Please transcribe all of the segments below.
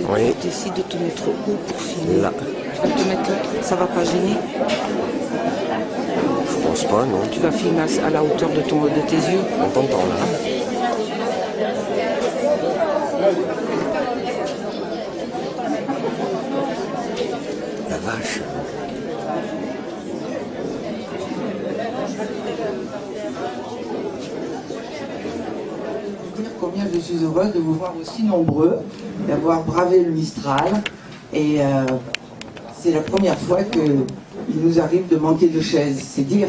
Oui. Décide de te mettre où pour filmer. Là. Tu vas te mettre là. Ça va pas gêner? Je pense pas, non. Tu vas filmer à la hauteur de tes yeux. On t'entend là. La vache. Dire combien je suis heureuse de vous voir aussi nombreux, d'avoir bravé le Mistral. Et c'est la première fois qu'il nous arrive de manquer de chaises, c'est dire.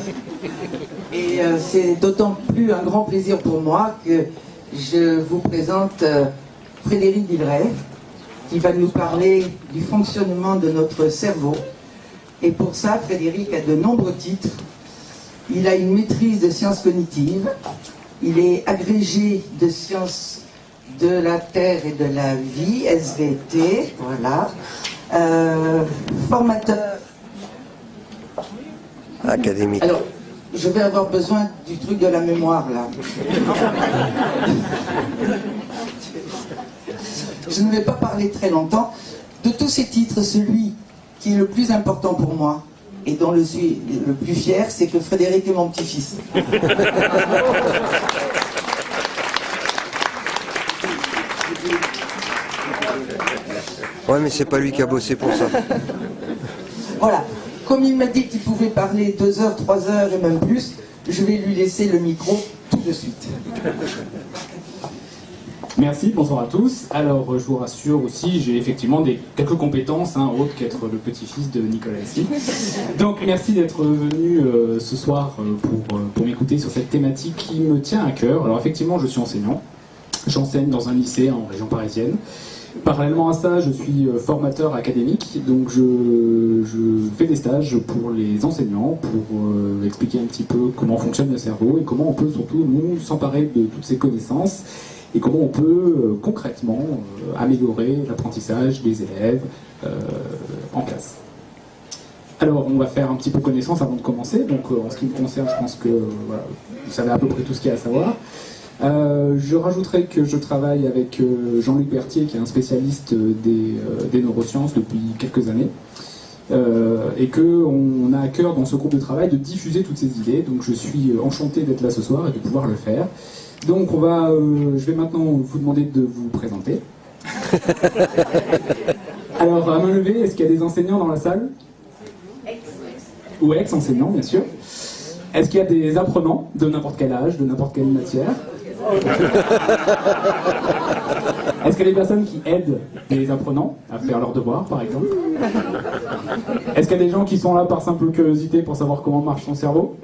Et c'est d'autant plus un grand plaisir pour moi que je vous présente Frédéric Villeray, qui va nous parler du fonctionnement de notre cerveau. Et pour ça, Frédéric a de nombreux titres. Il a une maîtrise de sciences cognitives. Il est agrégé de sciences de la Terre et de la vie, SVT, voilà. Formateur académique. Alors, je vais avoir besoin du truc de la mémoire, là. Je ne vais pas parler très longtemps. De tous ces titres, celui qui est le plus important pour moi, et dont je suis le plus fier, c'est que Frédéric est mon petit-fils. Ouais, mais c'est pas lui qui a bossé pour ça. Voilà. Comme il m'a dit qu'il pouvait parler 2 heures, 3 heures et même plus, je vais lui laisser le micro tout de suite. Merci, bonsoir à tous. Alors, je vous rassure aussi, j'ai effectivement quelques compétences, autres qu'être le petit-fils de Nicolas Sy. Donc, merci d'être venu ce soir pour m'écouter sur cette thématique qui me tient à cœur. Alors, effectivement, je suis enseignant. J'enseigne dans un lycée en région parisienne. Parallèlement à ça, je suis formateur académique, donc je fais des stages pour les enseignants pour expliquer un petit peu comment fonctionne le cerveau et comment on peut surtout nous s'emparer de toutes ces connaissances et comment on peut concrètement améliorer l'apprentissage des élèves en classe. Alors, on va faire un petit peu connaissance avant de commencer. Donc, en ce qui me concerne, je pense que voilà, vous savez à peu près tout ce qu'il y a à savoir. Je rajouterai que je travaille avec Jean-Luc Berthier, qui est un spécialiste des neurosciences depuis quelques années, et qu'on a à cœur dans ce groupe de travail de diffuser toutes ces idées. Donc je suis enchanté d'être là ce soir et de pouvoir le faire. Donc je vais maintenant vous demander de vous présenter. Alors, à main levée, est-ce qu'il y a des enseignants dans la salle? Ou ex-enseignants, bien sûr. Est-ce qu'il y a des apprenants de n'importe quel âge, de n'importe quelle matière? Est-ce qu'il y a des personnes qui aident les apprenants à faire leurs devoirs, par exemple? Est-ce qu'il y a des gens qui sont là par simple curiosité pour savoir comment marche son cerveau?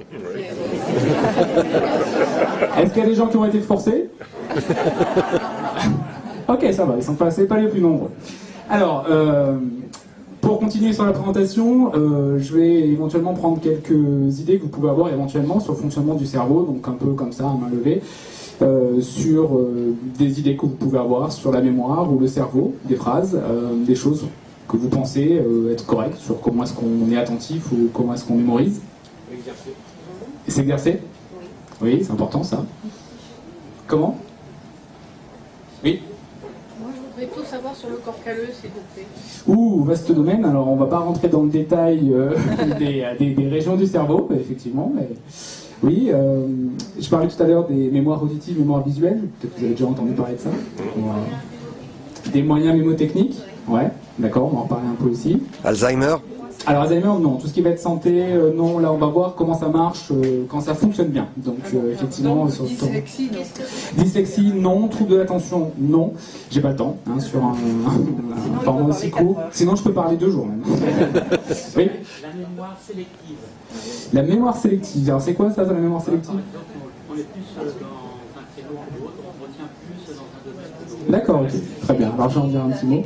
Est-ce qu'il y a des gens qui ont été forcés? Ok, ça va, c'est pas les plus nombreux. Alors, pour continuer sur la présentation, je vais éventuellement prendre quelques idées que vous pouvez avoir éventuellement sur le fonctionnement du cerveau, donc un peu comme ça, à main levée, sur des idées que vous pouvez avoir sur la mémoire ou le cerveau, des phrases, des choses que vous pensez être correctes sur comment est-ce qu'on est attentif ou comment est-ce qu'on mémorise. Exercer. S'exercer? Oui, c'est important ça. Comment? Oui. Je voudrais tout savoir sur le corps calleux, s'il vous plaît. Ouh, vaste domaine. Alors, on va pas rentrer dans le détail des régions du cerveau, effectivement. Mais oui, je parlais tout à l'heure des mémoires auditives, mémoires visuelles. Peut-être que vous avez déjà entendu parler de ça. Des moyens mémotechniques. Ouais, d'accord, on va en parler un peu aussi. Alzheimer? Alors Alzheimer, non. Tout ce qui va être santé, non. Là, on va voir comment ça marche quand ça fonctionne bien. Donc, effectivement... Donc, dyslexie, non. Dyslexie, non. Trouble de l'attention, non. J'ai pas le temps, sur un format aussi court. Sinon, je peux parler 2 jours, même. Oui. La mémoire sélective. La mémoire sélective. Alors, c'est quoi ça, la mémoire sélective? Par exemple, on est plus dans un créneau que l'autre, on retient plus dans un domaine que l'autre. D'accord, ok. Très bien. Alors, je vais en dire un petit mot.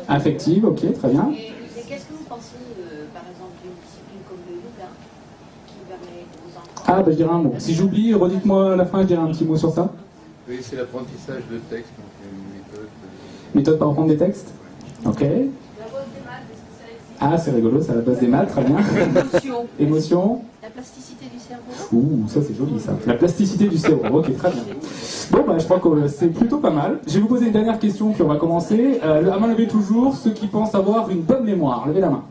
Affective, ok, très bien. Qu'est-ce que vous pensez, par exemple, d'une discipline comme le yoga, qui permet aux enfants... Ah, je dirais un mot. Si j'oublie, redites-moi à la fin, je dirai un petit mot sur ça. Oui, c'est l'apprentissage de texte, donc une méthode. Méthode pour apprendre des textes? Ok. La base des maths, est-ce que ça existe? Ah, c'est rigolo, c'est à la base des maths, très bien. Émotion. Émotion. La plasticité du cerveau. Ouh, ça c'est joli ça. La plasticité du cerveau, ok, très bien. Bon, bah, je crois que c'est plutôt pas mal. Je vais vous poser une dernière question, puis on va commencer. À main levée toujours, ceux qui pensent avoir une bonne mémoire, levez la main.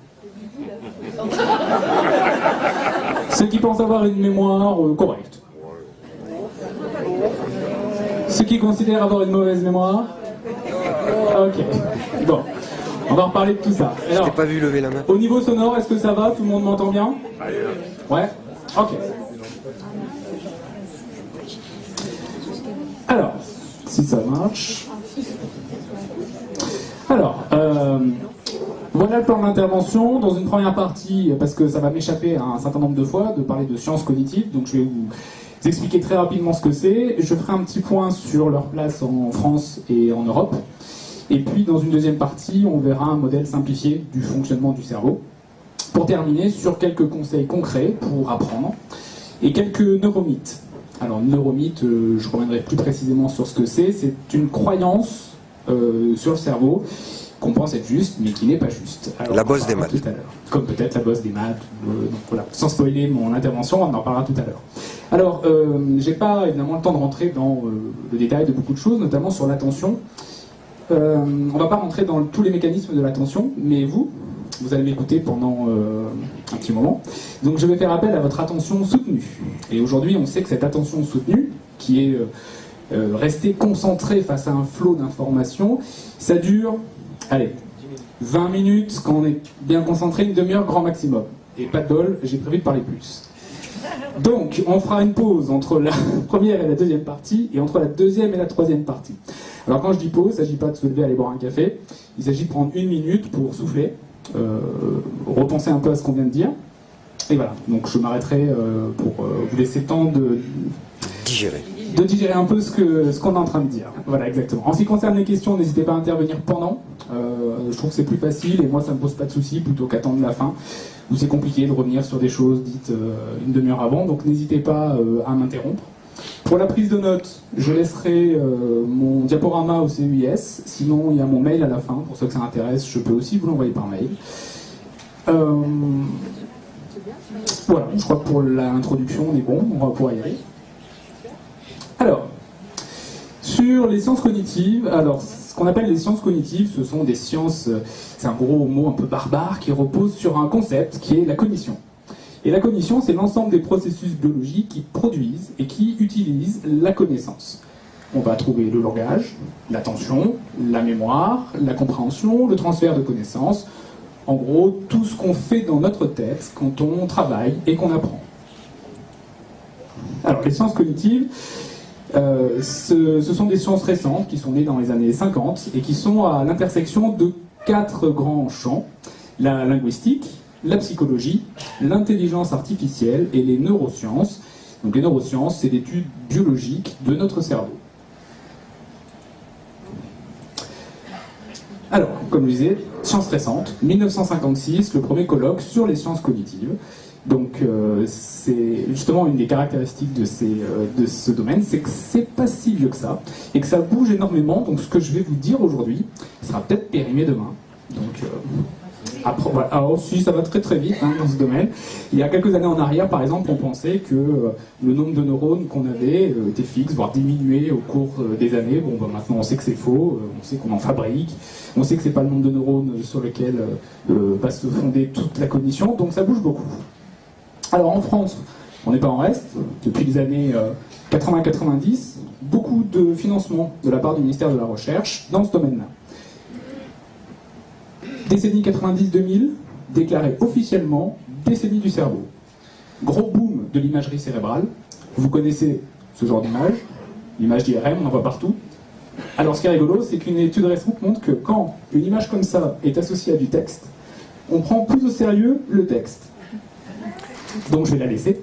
Ceux qui pensent avoir une mémoire correcte. Ceux qui considèrent avoir une mauvaise mémoire. Ok. Bon, on va reparler de tout ça. Je Alors, t'ai pas vu lever la main. au niveau sonore, est-ce que ça va? Tout le monde m'entend bien? Ouais. Ok. Alors, si ça marche. Alors, voilà le plan d'intervention. Dans une première partie, parce que ça va m'échapper un certain nombre de fois, de parler de sciences cognitives, donc je vais vous expliquer très rapidement ce que c'est. Je ferai un petit point sur leur place en France et en Europe. Et puis, dans une deuxième partie, on verra un modèle simplifié du fonctionnement du cerveau. Pour terminer, sur quelques conseils concrets pour apprendre et quelques neuromythes. Alors, neuromythe, je reviendrai plus précisément sur ce que c'est. C'est une croyance sur le cerveau qu'on pense être juste, mais qui n'est pas juste. Alors, La bosse des maths. Tout à l'heure. Comme peut-être la bosse des maths. Donc voilà, sans spoiler mon intervention, on en parlera tout à l'heure. Alors, j'ai pas évidemment le temps de rentrer dans le détail de beaucoup de choses, notamment sur l'attention. On va pas rentrer dans tous les mécanismes de l'attention, mais vous allez m'écouter pendant un petit moment. Donc je vais faire appel à votre attention soutenue. Et aujourd'hui, on sait que cette attention soutenue, qui est restée concentrée face à un flot d'informations, ça dure, allez, 20 minutes quand on est bien concentré, une demi-heure grand maximum. Et pas de bol, j'ai prévu de parler plus. Donc, on fera une pause entre la première et la deuxième partie, et entre la deuxième et la troisième partie. Alors quand je dis pause, il ne s'agit pas de se lever aller boire un café, il s'agit de prendre 1 minute pour souffler, repenser un peu à ce qu'on vient de dire, et voilà. Donc je m'arrêterai pour vous laisser le temps de digérer un peu ce qu'on est en train de dire. Voilà, exactement. En ce qui concerne les questions, n'hésitez pas à intervenir pendant. Je trouve que c'est plus facile, et moi ça ne me pose pas de soucis, plutôt qu'attendre la fin, où c'est compliqué de revenir sur des choses dites une demi-heure avant, donc n'hésitez pas à m'interrompre. Pour la prise de notes, je laisserai mon diaporama au CEIS, sinon il y a mon mail à la fin, pour ceux que ça intéresse, je peux aussi vous l'envoyer par mail. Voilà, je crois que pour l'introduction on est bon, on va pouvoir y aller. Alors, sur les sciences cognitives, alors ce qu'on appelle les sciences cognitives, ce sont des sciences, c'est un gros mot un peu barbare, qui repose sur un concept qui est la cognition. Et la cognition, c'est l'ensemble des processus biologiques qui produisent et qui utilisent la connaissance. On va trouver le langage, l'attention, la mémoire, la compréhension, le transfert de connaissances, en gros, tout ce qu'on fait dans notre tête quand on travaille et qu'on apprend. Alors, les sciences cognitives, ce sont des sciences récentes qui sont nées dans les années 50 et qui sont à l'intersection de 4 grands champs: la linguistique, la psychologie, l'intelligence artificielle et les neurosciences. Donc les neurosciences, c'est l'étude biologique de notre cerveau. Alors, comme je disais, sciences récentes, 1956, le premier colloque sur les sciences cognitives. Donc c'est justement une des caractéristiques de ce domaine, c'est que c'est pas si vieux que ça, et que ça bouge énormément. Donc ce que je vais vous dire aujourd'hui sera peut-être périmé demain. Donc après, voilà. Alors si ça va très très vite dans ce domaine. Il y a quelques années en arrière, par exemple, on pensait que le nombre de neurones qu'on avait était fixe, voire diminué au cours des années. Bon, bah, maintenant on sait que c'est faux, on sait qu'on en fabrique, on sait que c'est pas le nombre de neurones sur lequel va se fonder toute la cognition, donc ça bouge beaucoup. Alors en France, on n'est pas en reste. Depuis les années 80-90, beaucoup de financement de la part du ministère de la Recherche dans ce domaine-là. Décennie 90-2000, déclarée officiellement décennie du cerveau. Gros boom de l'imagerie cérébrale. Vous connaissez ce genre d'image, l'image d'IRM, on en voit partout. Alors ce qui est rigolo, c'est qu'une étude récente montre que quand une image comme ça est associée à du texte, on prend plus au sérieux le texte. Donc je vais la laisser.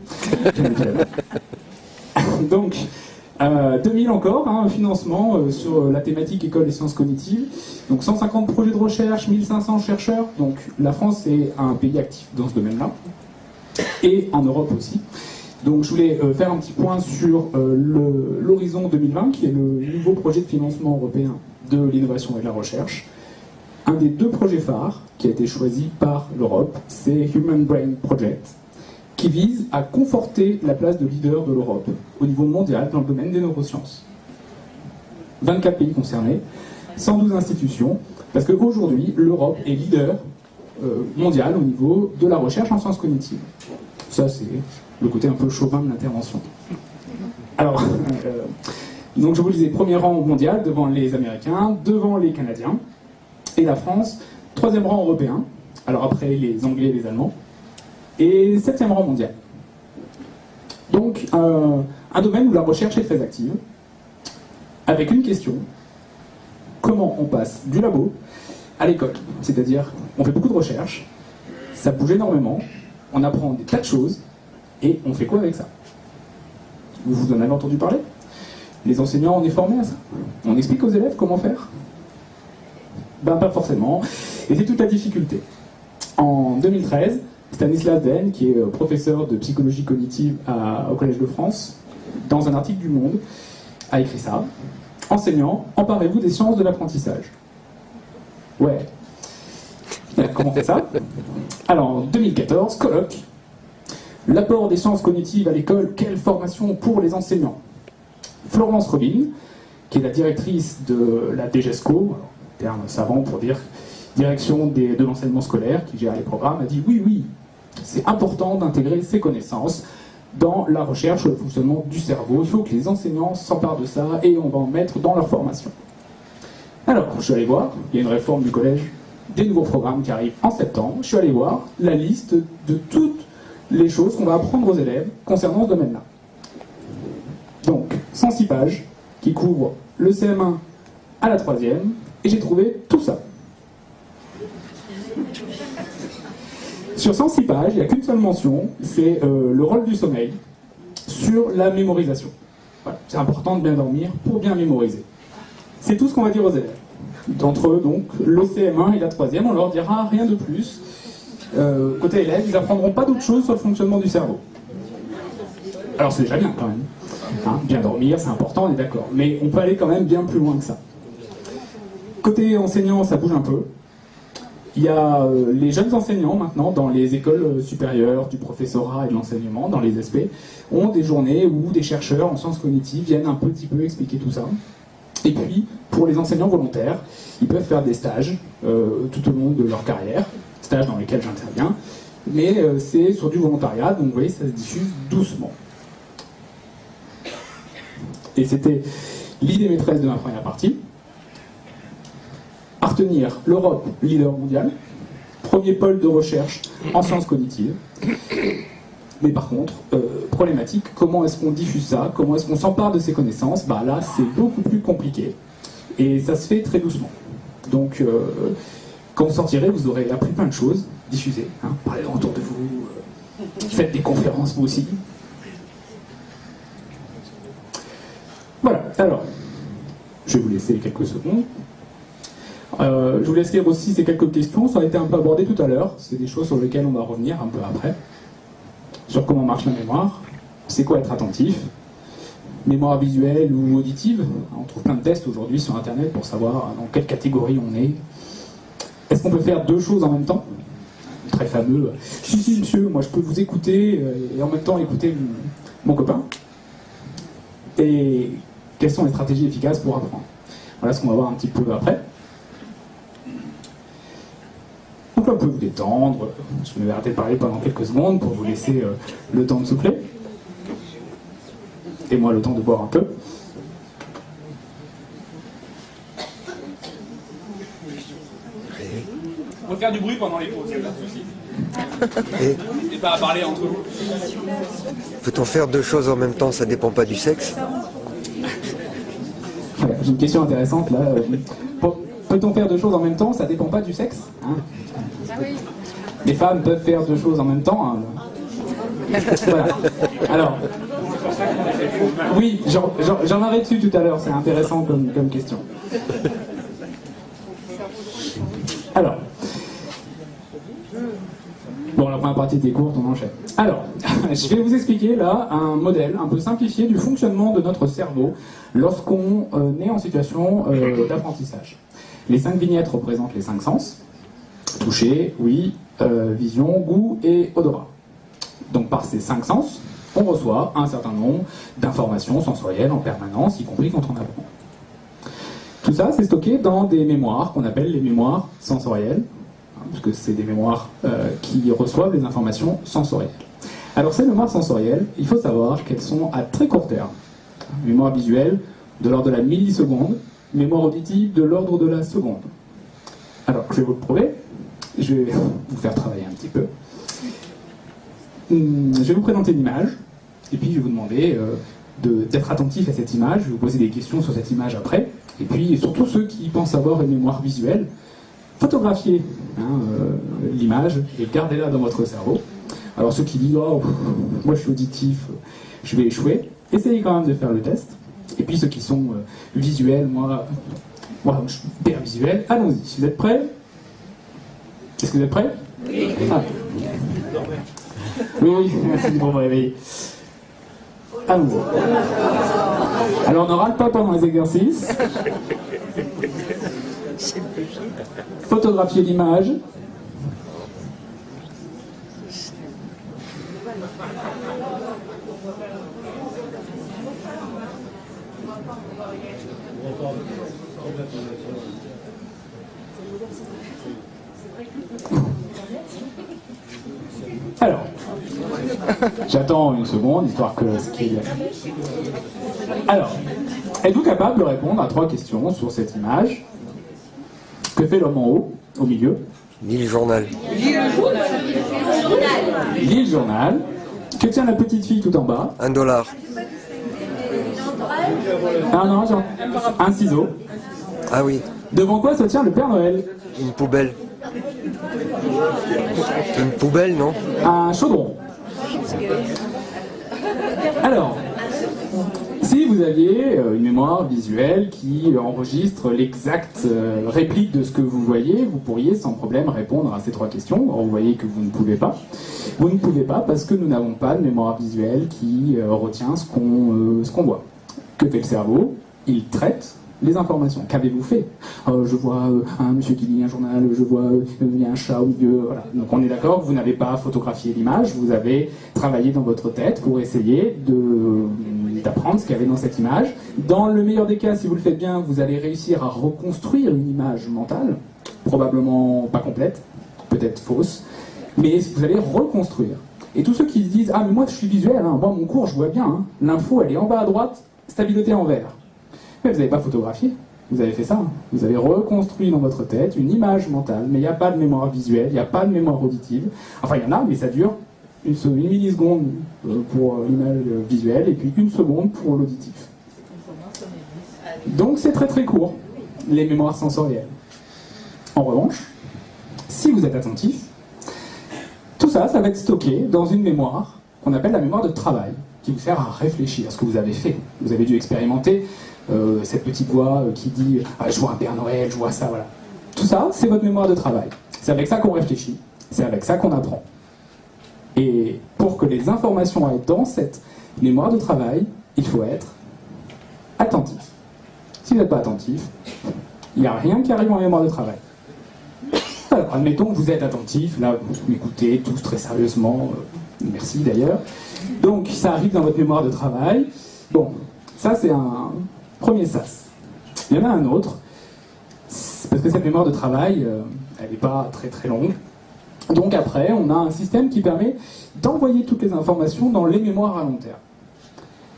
Donc, 2000 encore, financement sur la thématique école des sciences cognitives. Donc 150 projets de recherche, 1500 chercheurs. Donc la France est un pays actif dans ce domaine-là. Et en Europe aussi. Donc je voulais faire un petit point sur l'Horizon 2020, qui est le nouveau projet de financement européen de l'innovation et de la recherche. Un des 2 projets phares qui a été choisi par l'Europe, c'est Human Brain Project, qui vise à conforter la place de leader de l'Europe au niveau mondial dans le domaine des neurosciences. 24 pays concernés, 112 institutions, parce qu'aujourd'hui, l'Europe est leader mondial au niveau de la recherche en sciences cognitives. Ça, c'est le côté un peu chauvin de l'intervention. Alors, donc je vous le disais, premier rang mondial devant les Américains, devant les Canadiens, et la France, 3e rang européen, alors après les Anglais et les Allemands, et 7e rang mondial. Donc, un domaine où la recherche est très active, avec une question: comment on passe du labo à l'école? C'est-à-dire, on fait beaucoup de recherche, ça bouge énormément, on apprend des tas de choses, et on fait quoi avec ça? Vous en avez entendu parler? Les enseignants, on est formés à ça? On explique aux élèves comment faire? Ben pas forcément, et c'est toute la difficulté. En 2013, Stanislas Dehaene, qui est professeur de psychologie cognitive au Collège de France, dans un article du Monde, a écrit ça: enseignants, emparez-vous des sciences de l'apprentissage. Ouais. Comment on fait ça? Alors, en 2014, colloque. L'apport des sciences cognitives à l'école, quelle formation pour les enseignants? Florence Robin, qui est la directrice de la DGESCO, terme savant pour dire direction de l'enseignement scolaire, qui gère les programmes, a dit oui, c'est important d'intégrer ces connaissances dans la recherche sur le fonctionnement du cerveau. Il faut que les enseignants s'emparent de ça et on va en mettre dans leur formation. Alors, je suis allé voir, il y a une réforme du collège, des nouveaux programmes qui arrivent en septembre. Je suis allé voir la liste de toutes les choses qu'on va apprendre aux élèves concernant ce domaine-là. Donc, 106 pages qui couvrent le CM1 à la 3e, et j'ai trouvé tout ça. Sur 106 pages, il n'y a qu'une seule mention, c'est le rôle du sommeil sur la mémorisation. Voilà, c'est important de bien dormir pour bien mémoriser. C'est tout ce qu'on va dire aux élèves. D'entre eux, donc, le CM1 et la 3e, on leur dira rien de plus. Côté élèves, ils n'apprendront pas d'autre chose sur le fonctionnement du cerveau. Alors c'est déjà bien quand même. Hein, bien dormir, c'est important, on est d'accord. Mais on peut aller quand même bien plus loin que ça. Côté enseignants, ça bouge un peu. Il y a les jeunes enseignants maintenant dans les écoles supérieures du professorat et de l'enseignement, dans les SP, ont des journées où des chercheurs en sciences cognitives viennent un petit peu expliquer tout ça. Et puis, pour les enseignants volontaires, ils peuvent faire des stages tout au long de leur carrière, stages dans lesquels j'interviens, mais c'est sur du volontariat, donc vous voyez, ça se diffuse doucement. Et c'était l'idée maîtresse de ma première partie. À retenir, l'Europe, leader mondial, premier pôle de recherche en sciences cognitives. Mais par contre, problématique, comment est-ce qu'on diffuse ça? Comment est-ce qu'on s'empare de ces connaissances? Bah là, c'est beaucoup plus compliqué. Et ça se fait très doucement. Donc, quand vous sortirez, vous aurez appris plein de choses, diffusez, hein, parlez autour de vous, faites des conférences vous aussi. Voilà, alors, je vais vous laisser quelques secondes. Je vous laisse lire aussi ces quelques questions, ça a été un peu abordé tout à l'heure, c'est des choses sur lesquelles on va revenir un peu après. Sur comment marche la mémoire, c'est quoi être attentif, mémoire visuelle ou auditive, on trouve plein de tests aujourd'hui sur internet pour savoir dans quelle catégorie on est. Est-ce qu'on peut faire deux choses en même temps? Très fameux, si monsieur, moi je peux vous écouter et en même temps écouter mon copain. Et quelles sont les stratégies efficaces pour apprendre? Voilà ce qu'on va voir un petit peu après. Donc là, vous pouvez vous détendre. Je vais arrêter de parler pendant quelques secondes pour vous laisser le temps de souffler. Et moi, le temps de boire un peu. On peut faire du bruit pendant les pauses, il n'y a pas de souci. Et pas à parler entre vous. Peut-on faire deux choses en même temps? Ça dépend pas du sexe? Voilà, j'ai une question intéressante là. Peut-on faire deux choses en même temps? Ça dépend pas du sexe, hein. Les femmes peuvent faire deux choses en même temps, hein. Voilà. Alors, oui, j'en aurai dessus tout à l'heure, c'est intéressant comme question. Alors, bon, la première partie était courte, on enchaîne. Alors, je vais vous expliquer là un modèle un peu simplifié du fonctionnement de notre cerveau lorsqu'on est en situation d'apprentissage. Les 5 vignettes représentent les 5 sens. Toucher, ouïe, vision, goût et odorat. Donc par ces 5 sens, on reçoit un certain nombre d'informations sensorielles en permanence, y compris quand on apprend. Tout ça, c'est stocké dans des mémoires qu'on appelle les mémoires sensorielles, puisque c'est des mémoires qui reçoivent les informations sensorielles. Alors ces mémoires sensorielles, il faut savoir qu'elles sont à très court terme. Mémoire visuelle de l'ordre de la milliseconde, mémoire auditive de l'ordre de la seconde. Alors, je vais vous le prouver, je vais vous faire travailler un petit peu. Je vais vous présenter une image, et puis je vais vous demander d'être attentif à cette image, je vais vous poser des questions sur cette image après, et puis surtout ceux qui pensent avoir une mémoire visuelle, photographiez l'image et gardez-la dans votre cerveau. Alors ceux qui disent « Oh, moi je suis auditif, je vais échouer », essayez quand même de faire le test. Et puis ceux qui sont visuels, moi je suis hyper visuel, allons-y. Si vous êtes prêts? Est-ce que vous êtes prêts? Oui. Ah. Oui, merci pour me réveiller. Allons-y. Alors on ne râle pas pendant les exercices. Photographiez l'image. Alors, j'attends une seconde, histoire que ce qui est... Alors, êtes-vous capable de répondre à 3 questions sur cette image? Que fait l'homme en haut, au milieu? Lis le journal. Lis le journal. Que tient la petite fille tout en bas? $1. Un ciseau. Ah oui, Devant quoi se tient le Père Noël? une poubelle. Une poubelle, non? Un chaudron. Alors, si vous aviez une mémoire visuelle qui enregistre l'exacte réplique de ce que vous voyez, vous pourriez sans problème répondre à ces 3 questions. Or, vous voyez que vous ne pouvez pas. Vous ne pouvez pas parce que nous n'avons pas de mémoire visuelle qui retient ce qu'on voit. Que fait le cerveau? Il traite les informations. Qu'avez-vous fait? Je vois un monsieur qui lit un journal, je vois il y a un chat au milieu. Voilà. Donc on est d'accord, vous n'avez pas photographié l'image, vous avez travaillé dans votre tête pour essayer d'apprendre ce qu'il y avait dans cette image. Dans le meilleur des cas, si vous le faites bien, vous allez réussir à reconstruire une image mentale, probablement pas complète, peut-être fausse, mais vous allez reconstruire. Et tous ceux qui se disent « Ah, mais moi je suis visuel, hein, moi mon cours je vois bien, hein, l'info elle est en bas à droite, stabilité en vert ». Mais vous n'avez pas photographié, vous avez fait ça. Vous avez reconstruit dans votre tête une image mentale, mais il n'y a pas de mémoire visuelle, il n'y a pas de mémoire auditive. Enfin, il y en a, mais ça dure une milliseconde pour l'image visuelle et puis 1 seconde pour l'auditif. Donc c'est très très court, les mémoires sensorielles. En revanche, si vous êtes attentif, tout ça, ça va être stocké dans une mémoire qu'on appelle la mémoire de travail, qui vous sert à réfléchir à ce que vous avez fait. Vous avez dû expérimenter cette petite voix qui dit « je vois un Père Noël, je vois ça », voilà. Tout ça, c'est votre mémoire de travail. C'est avec ça qu'on réfléchit, c'est avec ça qu'on apprend. Et pour que les informations aillent dans cette mémoire de travail, il faut être attentif. Si vous n'êtes pas attentif, il n'y a rien qui arrive en mémoire de travail. Alors, admettons que vous êtes attentif, là, vous m'écoutez tous très sérieusement, merci d'ailleurs. Donc, ça arrive dans votre mémoire de travail. Bon, ça c'est un premier sas. Il y en a un autre, parce que cette mémoire de travail, elle n'est pas très très longue. Donc après, on a un système qui permet d'envoyer toutes les informations dans les mémoires à long terme.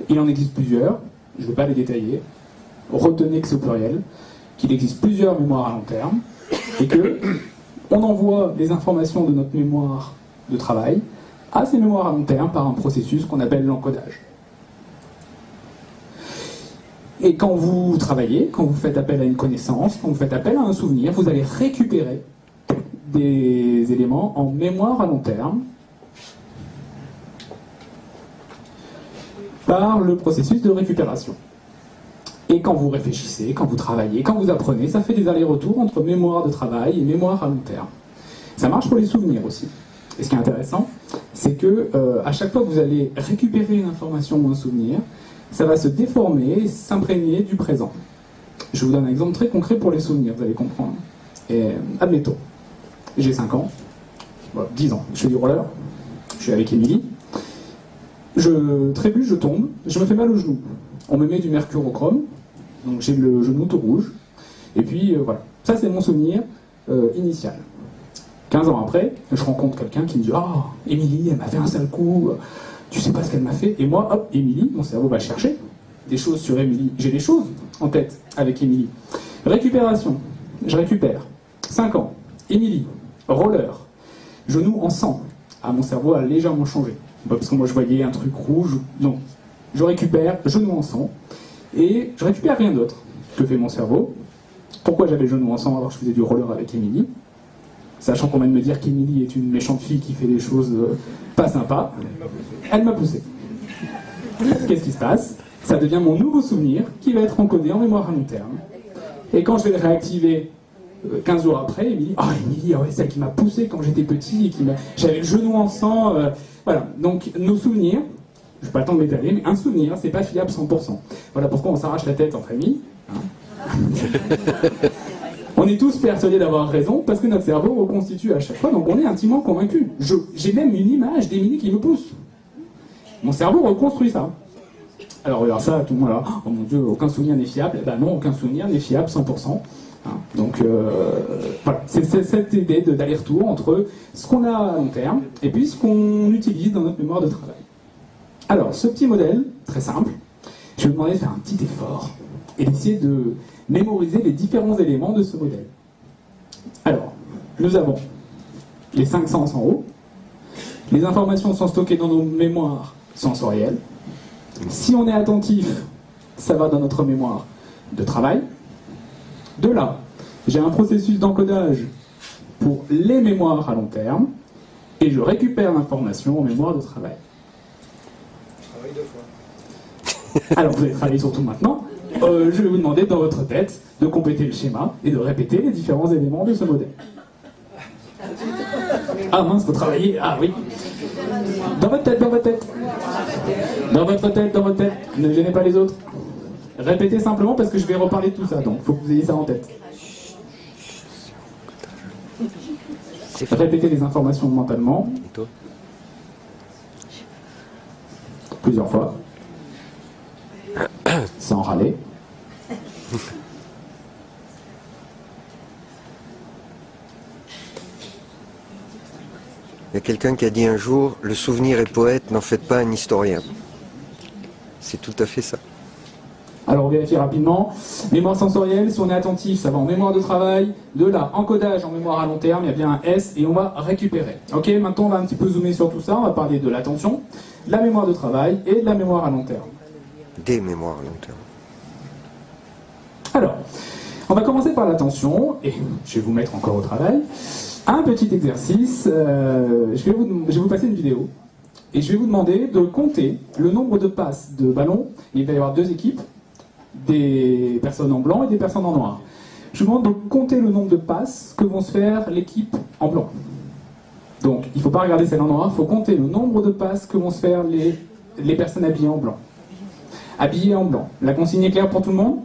Il en existe plusieurs, je ne vais pas les détailler. Retenez que c'est au pluriel, qu'il existe plusieurs mémoires à long terme, et que on envoie les informations de notre mémoire de travail à ces mémoires à long terme par un processus qu'on appelle l'encodage. Et quand vous travaillez, quand vous faites appel à une connaissance, quand vous faites appel à un souvenir, vous allez récupérer des éléments en mémoire à long terme par le processus de récupération. Et quand vous réfléchissez, quand vous travaillez, quand vous apprenez, ça fait des allers-retours entre mémoire de travail et mémoire à long terme. Ça marche pour les souvenirs aussi. Et ce qui est intéressant, c'est que à chaque fois que vous allez récupérer une information ou un souvenir, ça va se déformer et s'imprégner du présent. Je vous donne un exemple très concret pour les souvenirs, vous allez comprendre. Et, admettons, j'ai 5 ans, 10 ans, je fais du roller, je suis avec Émilie, je trébuche, je tombe, je me fais mal au genou. On me met du mercurochrome, donc j'ai le genou tout rouge, et puis voilà. Ça c'est mon souvenir initial. 15 ans après, je rencontre quelqu'un qui me dit « Ah, Émilie, elle m'a fait un sale coup, tu sais pas ce qu'elle m'a fait ?» Et moi, hop, Émilie, mon cerveau va chercher des choses sur Émilie. J'ai des choses en tête avec Émilie. Récupération, je récupère. 5 ans, Émilie, roller, genou en sang. Ah, mon cerveau a légèrement changé. Parce que moi je voyais un truc rouge. Non, je récupère, genou en sang. Et je récupère rien d'autre. Que fait mon cerveau? Pourquoi j'avais le genou en sang alors que je faisais du roller avec Émilie? Sachant qu'on vient de me dire qu'Émilie est une méchante fille qui fait des choses pas sympas. Elle m'a poussé. Qu'est-ce qui se passe? Ça devient mon nouveau souvenir qui va être encodé en mémoire à long terme. Et quand je vais le réactiver 15 jours après, Émilie, Émilie, ouais, celle qui m'a poussé quand j'étais petit, et j'avais le genou en sang. Voilà, donc nos souvenirs, je n'ai pas le temps de m'étaler, mais un souvenir, c'est pas fiable 100%. Voilà pourquoi on s'arrache la tête en famille. Hein. On est tous persuadés d'avoir raison parce que notre cerveau reconstitue à chaque fois, donc on est intimement convaincu. J'ai même une image d'Émilie qui me pousse. Mon cerveau reconstruit ça. Alors regarde ça, tout le monde là, oh mon Dieu, aucun souvenir n'est fiable. Eh ben non, aucun souvenir n'est fiable 100%. Hein. Donc voilà, c'est cette idée d'aller-retour entre ce qu'on a à long terme et puis ce qu'on utilise dans notre mémoire de travail. Alors, ce petit modèle, très simple, je vais vous demander de faire un petit effort et d'essayer de mémoriser les différents éléments de ce modèle. Alors, nous avons les 5 sens en haut. Les informations sont stockées dans nos mémoires sensorielles. Si on est attentif, ça va dans notre mémoire de travail. De là, j'ai un processus d'encodage pour les mémoires à long terme et je récupère l'information en mémoire de travail. Je travaille 2 fois. Alors, vous allez travailler surtout maintenant. Je vais vous demander dans votre tête de compléter le schéma et de répéter les différents éléments de ce modèle. Ah mince, faut travailler. Ah oui. Dans votre tête, dans votre tête. Dans votre tête, dans votre tête. Ne gênez pas les autres. Répétez simplement parce que je vais reparler de tout ça, donc il faut que vous ayez ça en tête. Répétez les informations mentalement. Plusieurs fois. Sans râler. Il y a quelqu'un qui a dit un jour, le souvenir est poète, n'en faites pas un historien. C'est tout à fait ça. Alors on vérifie rapidement. Mémoire sensorielle, si on est attentif, ça va en mémoire de travail. De là, encodage en mémoire à long terme, il y a bien un S et on va récupérer. Ok, maintenant on va un petit peu zoomer sur tout ça, on va parler de l'attention, de la mémoire de travail et de la mémoire à long terme. Des mémoires à long terme. Alors, on va commencer par l'attention, et je vais vous mettre encore au travail. Un petit exercice, je vais vous passer une vidéo, et je vais vous demander de compter le nombre de passes de ballon. Il va y avoir 2 équipes, des personnes en blanc et des personnes en noir. Je vous demande de compter le nombre de passes que vont se faire l'équipe en blanc. Donc, il ne faut pas regarder celle en noir, il faut compter le nombre de passes que vont se faire les personnes habillées en blanc. Habillées en blanc. La consigne est claire pour tout le monde ?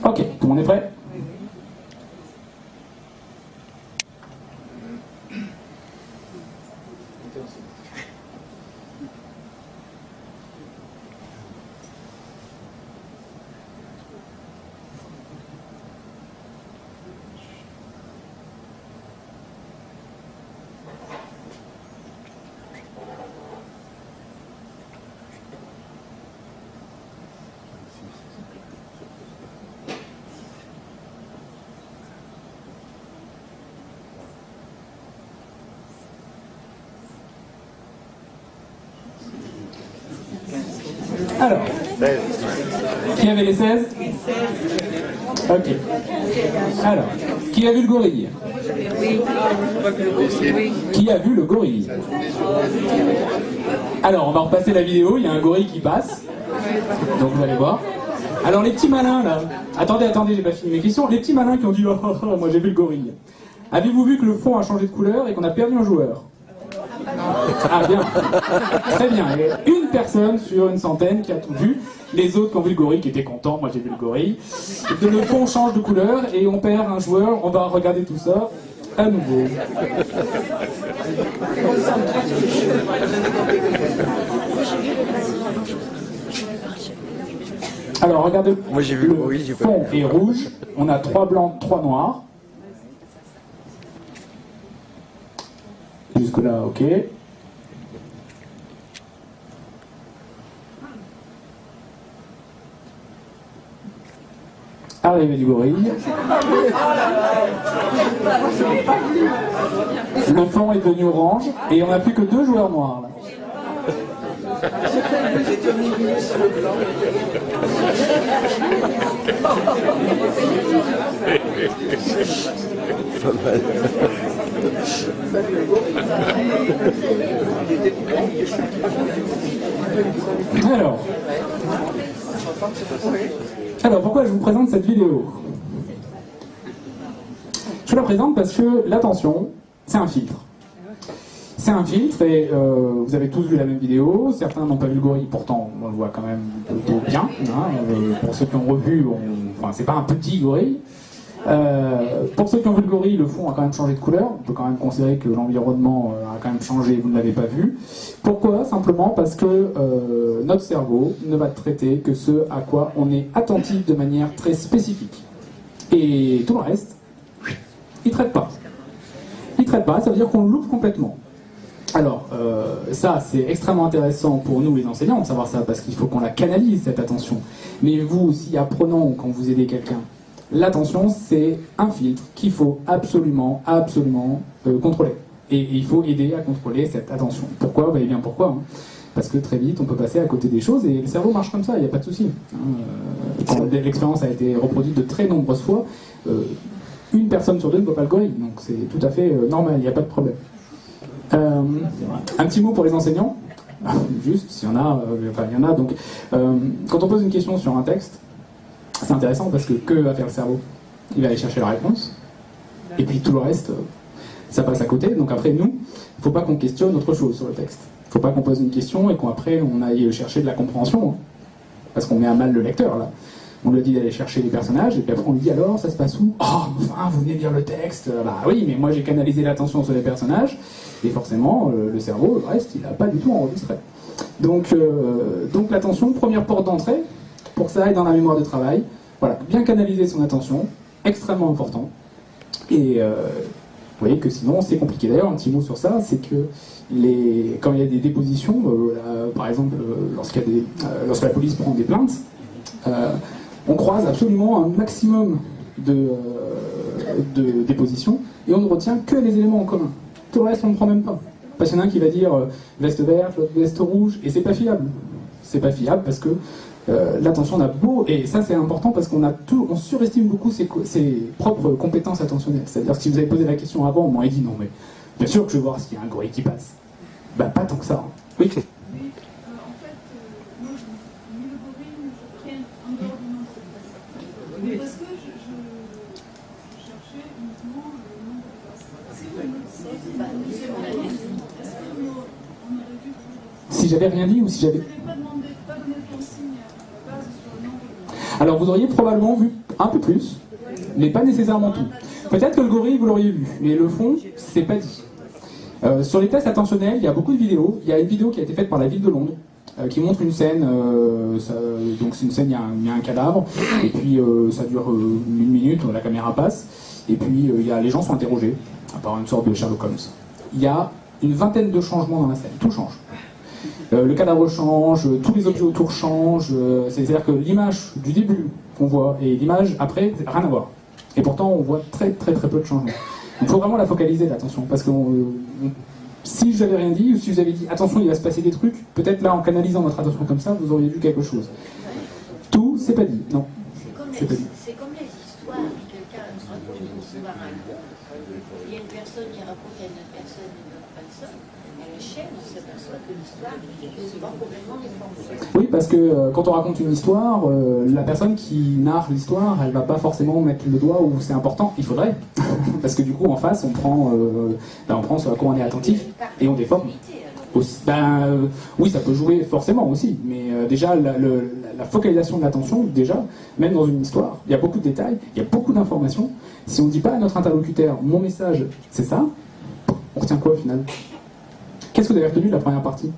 Ok, tout le monde est prêt? Alors, qui avait les 16? Ok. Alors, qui a vu le gorille? Qui a vu le gorille? Alors, on va repasser la vidéo, il y a un gorille qui passe. Donc vous allez voir. Alors les petits malins là, attendez, j'ai pas fini mes questions. Les petits malins qui ont dit oh, moi j'ai vu le gorille. Avez-vous vu que le fond a changé de couleur et qu'on a perdu un joueur? Ah bien, très bien. Et une personne sur une centaine qui a tout vu. Les autres qui ont vu le gorille, qui étaient contents, moi j'ai vu le gorille. Le fond change de couleur et on perd un joueur. On va regarder tout ça à nouveau. Alors regardez, Moi, j'ai vu le gorille, j'ai pas fond vu. est rouge. On a 3 blancs, 3 noirs. Jusque là, ok. Arrivée du gorille. Le fond est devenu orange et on n'a plus que 2 joueurs noirs là. Pas mal. Alors pourquoi je vous présente cette vidéo? Je la présente parce que l'attention, c'est un filtre. C'est un filtre et vous avez tous vu la même vidéo, certains n'ont pas vu le gorille, pourtant on le voit quand même plutôt bien. Pour ceux qui ont revu, enfin, c'est pas un petit gorille. Pour ceux qui ont vu le gorille, le fond a quand même changé de couleur. On peut quand même considérer que l'environnement a quand même changé, vous ne l'avez pas vu. Pourquoi? Simplement parce que notre cerveau ne va traiter que ce à quoi on est attentif de manière très spécifique. Et tout le reste, il ne traite pas. Il ne traite pas, ça veut dire qu'on le loupe complètement. Alors, ça, c'est extrêmement intéressant pour nous les enseignants de savoir ça, parce qu'il faut qu'on la canalise, cette attention. Mais vous aussi, apprenant, quand vous aidez quelqu'un, l'attention, c'est un filtre qu'il faut absolument contrôler. Et il faut aider à contrôler cette attention. Pourquoi? Vous voyez bien pourquoi. Hein. Parce que très vite, on peut passer à côté des choses, et le cerveau marche comme ça, il n'y a pas de souci. Quand l'expérience a été reproduite de très nombreuses fois, une personne sur deux ne voit pas le gorille, donc c'est tout à fait normal, il n'y a pas de problème. Un petit mot pour les enseignants, juste, s'il y en a, il y en a, donc quand on pose une question sur un texte, c'est intéressant parce que va faire le cerveau? Il va aller chercher la réponse, et puis tout le reste, ça passe à côté, donc après nous, il ne faut pas qu'on questionne autre chose sur le texte. Il ne faut pas qu'on pose une question et qu'après on aille chercher de la compréhension, hein, parce qu'on met à mal le lecteur là. On lui dit d'aller chercher les personnages, et puis après on lui dit alors, ça se passe où? Oh, enfin, vous venez de lire le texte. Bah oui, mais moi j'ai canalisé l'attention sur les personnages, et forcément, le cerveau, le reste, il n'a pas du tout enregistré. Donc l'attention, première porte d'entrée, pour que ça aille dans la mémoire de travail. Voilà, bien canaliser son attention, extrêmement important. Et vous voyez que sinon, c'est compliqué. D'ailleurs, un petit mot sur ça, c'est que quand il y a des dépositions, par exemple, lorsque la police prend des plaintes, on croise absolument un maximum de dépositions et on ne retient que les éléments en commun. Tout le reste, on ne prend même pas. Parce qu'il y en a un qui va dire veste verte, l'autre veste rouge, et c'est pas fiable. C'est pas fiable parce que l'attention, on a beau, et ça c'est important parce on surestime beaucoup ses propres compétences attentionnelles. C'est-à-dire que si vous avez posé la question avant, on m'aurait dit non, mais bien sûr que je vais voir s'il y a un gorille qui passe. Bah, pas tant que ça. Hein. Oui. Parce que je cherchais uniquement le nombre de personnes. Est-ce qu'on aurait vu Si j'avais rien dit ou si j'avais... pas donné de consigne à la base sur le nombre de... Alors vous auriez probablement vu un peu plus, mais pas nécessairement tout. Peut-être que le gorille vous l'auriez vu, mais le fond, c'est pas dit. Sur les tests attentionnels, il y a beaucoup de vidéos. Il y a une vidéo qui a été faite par la ville de Londres, qui montre une scène, donc c'est une scène, il y a un cadavre, et puis ça dure 1 minute, la caméra passe, et puis les gens sont interrogés, par une sorte de Sherlock Holmes. Il y a une vingtaine de changements dans la scène, tout change. Le cadavre change, tous les objets autour changent, c'est-à-dire que l'image du début qu'on voit et l'image après, rien à voir. Et pourtant on voit très très très peu de changements. Il faut vraiment la focaliser, l'attention, parce que si je n'avais rien dit, ou si vous avez dit attention, il va se passer des trucs, peut-être là, en canalisant votre attention comme ça, vous auriez vu quelque chose. Tout, c'est pas dit. Non. C'est comme les histoires. Quelqu'un se raconte une histoire à un groupe. Il y a une personne qui raconte à une autre personne, elle chaîne, on s'aperçoit que l'histoire est souvent complètement déformée. Oui, parce que quand on raconte une histoire, la personne qui narre l'histoire, elle va pas forcément mettre le doigt où c'est important. Il faudrait, parce que du coup en face, on prend ce à quoi on est attentif et on déforme. Oui, ça peut jouer forcément aussi, mais déjà la focalisation de l'attention, déjà, même dans une histoire, il y a beaucoup de détails, il y a beaucoup d'informations. Si on ne dit pas à notre interlocuteur, mon message, c'est ça, on retient quoi au final? Qu'est-ce que vous avez retenu de la première partie?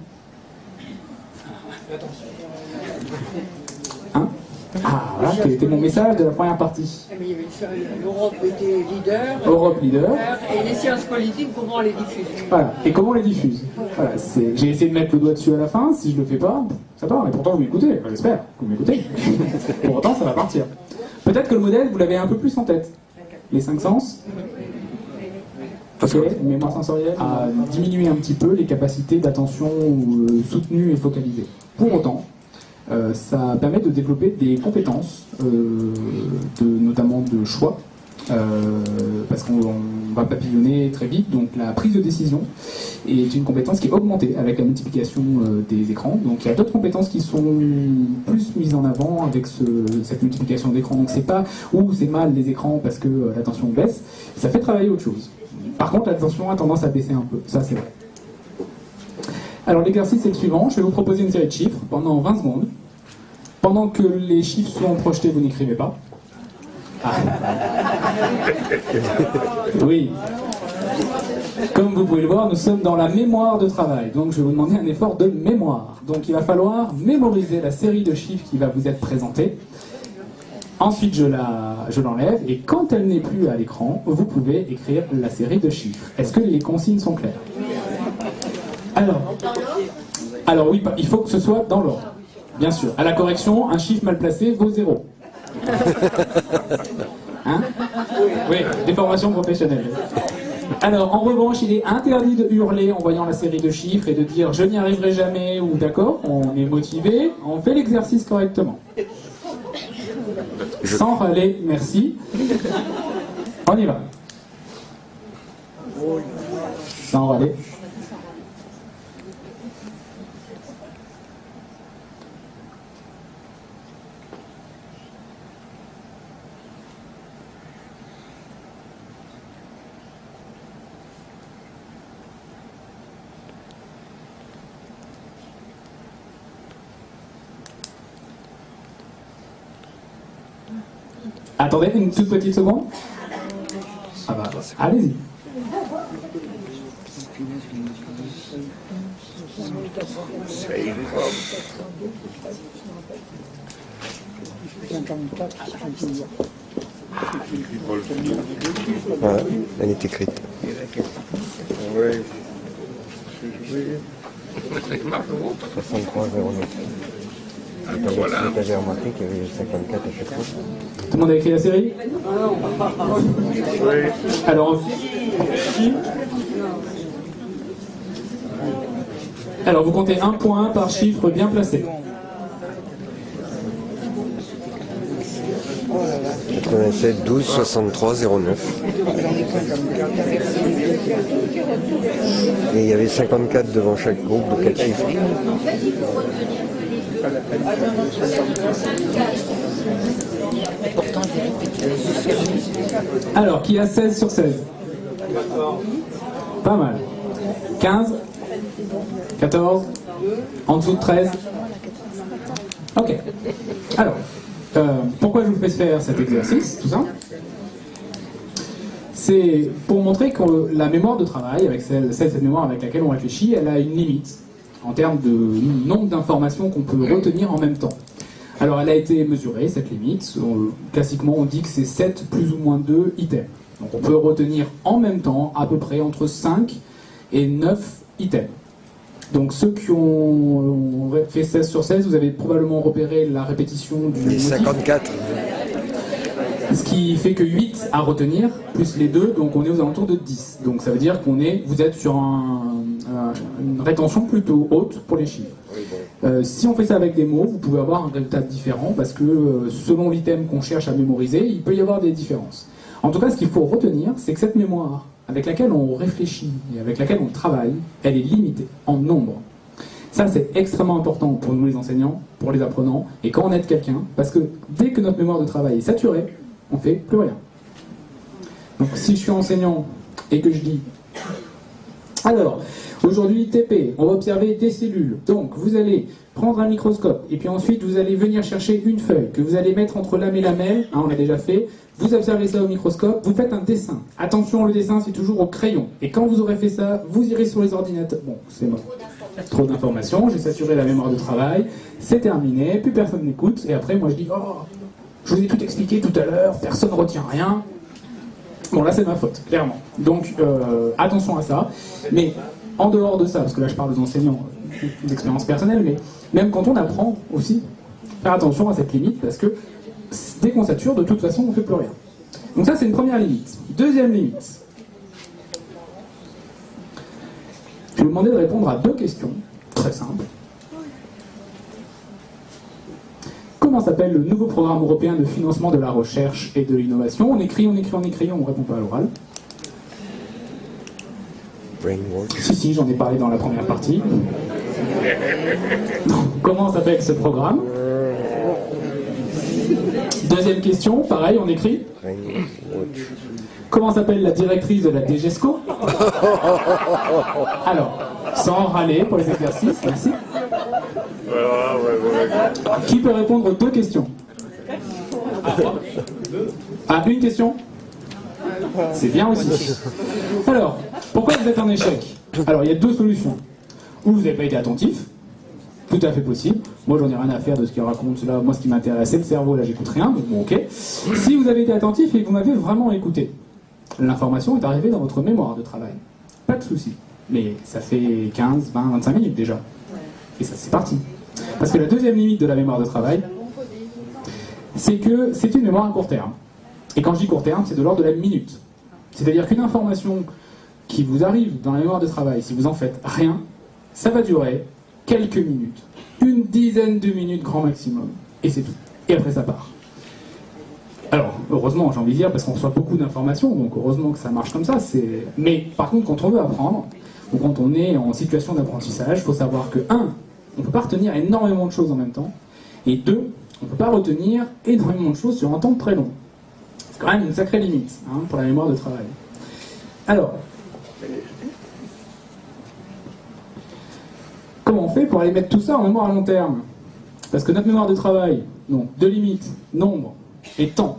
Hein? Ah, voilà, quel était mon message de la première partie? L'Europe était leader. Europe leader. Et les sciences politiques, comment on les diffuse? Voilà. Et comment on les diffuse? Voilà, j'ai essayé de mettre le doigt dessus à la fin. Si je le fais pas, ça part. Et pourtant, vous m'écoutez. Enfin, j'espère que vous m'écoutez. Pour autant, ça va partir. Peut-être que le modèle, vous l'avez un peu plus en tête. Les 5 sens. Ok, mémoire sensorielle à diminuer un petit peu les capacités d'attention soutenues et focalisées. Pour autant, ça permet de développer des compétences, notamment de choix, parce qu'on va papillonner très vite, donc la prise de décision est une compétence qui est augmentée avec la multiplication des écrans. Donc il y a d'autres compétences qui sont plus mises en avant avec cette multiplication d'écrans. Donc c'est pas c'est mal les écrans parce que l'attention baisse, ça fait travailler autre chose. Par contre, l'attention a tendance à baisser un peu, ça c'est vrai. Alors l'exercice est le suivant, je vais vous proposer une série de chiffres pendant 20 secondes. Pendant que les chiffres sont projetés, vous n'écrivez pas. Ah. Oui. Comme vous pouvez le voir, nous sommes dans la mémoire de travail. Donc je vais vous demander un effort de mémoire. Donc il va falloir mémoriser la série de chiffres qui va vous être présentée. Ensuite, je l'enlève et quand elle n'est plus à l'écran, vous pouvez écrire la série de chiffres. Est-ce que les consignes sont claires? Alors oui, il faut que ce soit dans l'ordre. Bien sûr. À la correction, un chiffre mal placé vaut 0. Hein? Oui, déformation professionnelle. Alors, en revanche, il est interdit de hurler en voyant la série de chiffres et de dire « je n'y arriverai jamais » ou « d'accord, on est motivé, on fait l'exercice correctement ». Sans râler, merci. On y va. Sans râler. Attendez une toute petite seconde. Ah bah, allez-y. Voilà, elle est écrite. Oui. 6309. J'avais remarqué qu'il y avait 54 à chaque fois. Tout le monde a écrit la série? Oui. Alors vous comptez 1 point par chiffre bien placé. 87 12 63 09. Et il y avait 54 devant chaque groupe de 4 chiffres. En fait, il faut retenir que Alors, qui a 16 sur 16? Pas mal. 15? 14? En dessous de 13? Ok. Alors, pourquoi je vous fais faire cet exercice, tout ça? C'est pour montrer que la mémoire de travail, avec cette mémoire avec laquelle on réfléchit, elle a une limite en termes de nombre d'informations qu'on peut retenir en même temps. Alors elle a été mesurée, cette limite. Classiquement, on dit que c'est 7 plus ou moins 2 items. Donc on peut retenir en même temps à peu près entre 5 et 9 items. Donc ceux qui ont fait 16 sur 16, vous avez probablement repéré la répétition du Les motif. 54. Ce qui fait que 8 à retenir, plus les 2, donc on est aux alentours de 10. Donc ça veut dire vous êtes sur une rétention plutôt haute pour les chiffres. Si on fait ça avec des mots, vous pouvez avoir un résultat différent parce que selon l'item qu'on cherche à mémoriser, il peut y avoir des différences. En tout cas, ce qu'il faut retenir, c'est que cette mémoire avec laquelle on réfléchit et avec laquelle on travaille, elle est limitée en nombre. Ça, c'est extrêmement important pour nous les enseignants, pour les apprenants, et quand on aide quelqu'un, parce que dès que notre mémoire de travail est saturée, on fait plus rien. Donc si je suis enseignant et que je dis « Alors, aujourd'hui, TP, on va observer des cellules. Donc, vous allez prendre un microscope, et puis ensuite, vous allez venir chercher une feuille que vous allez mettre entre lame et lamelle, hein, on l'a déjà fait. Vous observez ça au microscope, vous faites un dessin. Attention, le dessin, c'est toujours au crayon. Et quand vous aurez fait ça, vous irez sur les ordinateurs. Bon, c'est bon. Trop d'informations, j'ai saturé la mémoire de travail, c'est terminé, plus personne n'écoute, et après, moi, je dis, oh, je vous ai tout expliqué tout à l'heure, personne ne retient rien. Bon, là, c'est ma faute, clairement. Donc, attention à ça. Mais en dehors de ça, parce que là, je parle aux enseignants d'expérience personnelle, mais même quand on apprend aussi, faire attention à cette limite, parce que dès qu'on sature, de toute façon, on ne fait plus rien. Donc ça, c'est une première limite. Deuxième limite. Je vais vous demander de répondre à 2 questions, très simples. Comment s'appelle le nouveau programme européen de financement de la recherche et de l'innovation? On écrit, on répond pas à l'oral. Brainwork. Si, j'en ai parlé dans la première partie. Donc, comment s'appelle ce programme? Deuxième question, pareil, on écrit. Comment s'appelle la directrice de la DGESCO? Alors, sans râler pour les exercices, merci. Qui peut répondre aux 2 questions? Ah, une question? C'est bien aussi. Alors, pourquoi vous êtes en échec? Alors, il y a 2 solutions. Ou vous n'avez pas été attentif, tout à fait possible. Moi, j'en ai rien à faire de ce qu'il raconte là. Moi, ce qui m'intéresse, c'est le cerveau. Là, j'écoute rien. Donc, bon, ok. Si vous avez été attentif et que vous m'avez vraiment écouté, l'information est arrivée dans votre mémoire de travail. Pas de souci. Mais ça fait 15, 20, 25 minutes déjà. Et ça, c'est parti. Parce que la deuxième limite de la mémoire de travail, c'est que c'est une mémoire à court terme. Et quand je dis court terme, c'est de l'ordre de la minute. C'est-à-dire qu'une information qui vous arrive dans la mémoire de travail, si vous en faites rien, ça va durer quelques minutes. Une dizaine de minutes grand maximum. Et c'est tout. Et après, ça part. Alors, heureusement, j'ai envie de dire, parce qu'on reçoit beaucoup d'informations, donc heureusement que ça marche comme ça. Mais par contre, quand on veut apprendre, ou quand on est en situation d'apprentissage, il faut savoir que, 1, on ne peut pas retenir énormément de choses en même temps, et 2, on ne peut pas retenir énormément de choses sur un temps très long. C'est quand même une sacrée limite pour la mémoire de travail. Alors, comment on fait pour aller mettre tout ça en mémoire à long terme? Parce que notre mémoire de travail, donc 2 limites, nombre et temps.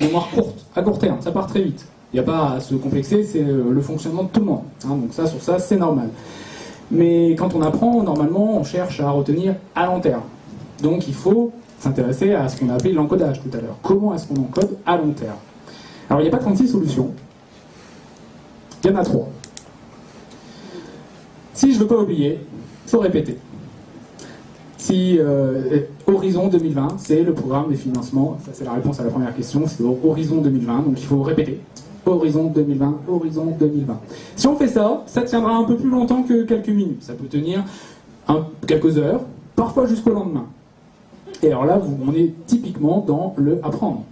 Mémoire courte, à court terme, ça part très vite. Il n'y a pas à se complexer, c'est le fonctionnement de tout le monde. Donc ça, sur ça, c'est normal. Mais quand on apprend, normalement, on cherche à retenir à long terme. Donc il faut s'intéresser à ce qu'on a appelé l'encodage tout à l'heure. Comment est-ce qu'on encode à long terme? Alors il n'y a pas 36 solutions. Il y en a 3. Si je ne veux pas oublier, il faut répéter. Si Horizon 2020, c'est le programme des financements, ça c'est la réponse à la première question, c'est Horizon 2020, donc il faut répéter. Horizon 2020, Horizon 2020. Si on fait ça, ça tiendra un peu plus longtemps que quelques minutes. Ça peut tenir quelques heures, parfois jusqu'au lendemain. Et alors là, on est typiquement dans le apprendre.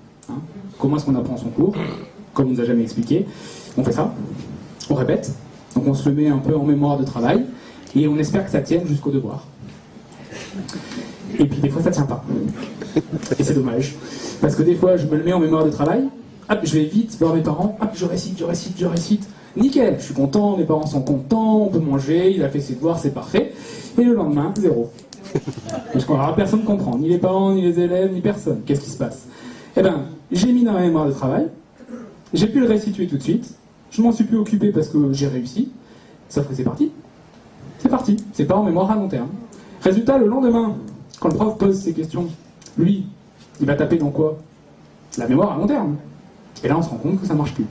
Comment est-ce qu'on apprend son cours? Comme on nous a jamais expliqué. On fait ça, on répète, donc on se le met un peu en mémoire de travail, et on espère que ça tienne jusqu'au devoir. Et puis des fois ça tient pas. Et c'est dommage. Parce que des fois je me le mets en mémoire de travail, hop, je vais vite voir mes parents, hop, je récite. Nickel, je suis content, mes parents sont contents, on peut manger, il a fait ses devoirs, c'est parfait. Et le lendemain, 0. Parce qu'on n'aura personne comprend, ni les parents, ni les élèves, ni personne. Qu'est-ce qui se passe? Eh ben, j'ai mis dans ma mémoire de travail, j'ai pu le restituer tout de suite, je m'en suis plus occupé parce que j'ai réussi, sauf que c'est parti. C'est parti, c'est pas en mémoire à long terme. Résultat, le lendemain, quand le prof pose ses questions, lui, il va taper dans quoi? La mémoire à long terme. Et là, on se rend compte que ça marche plus.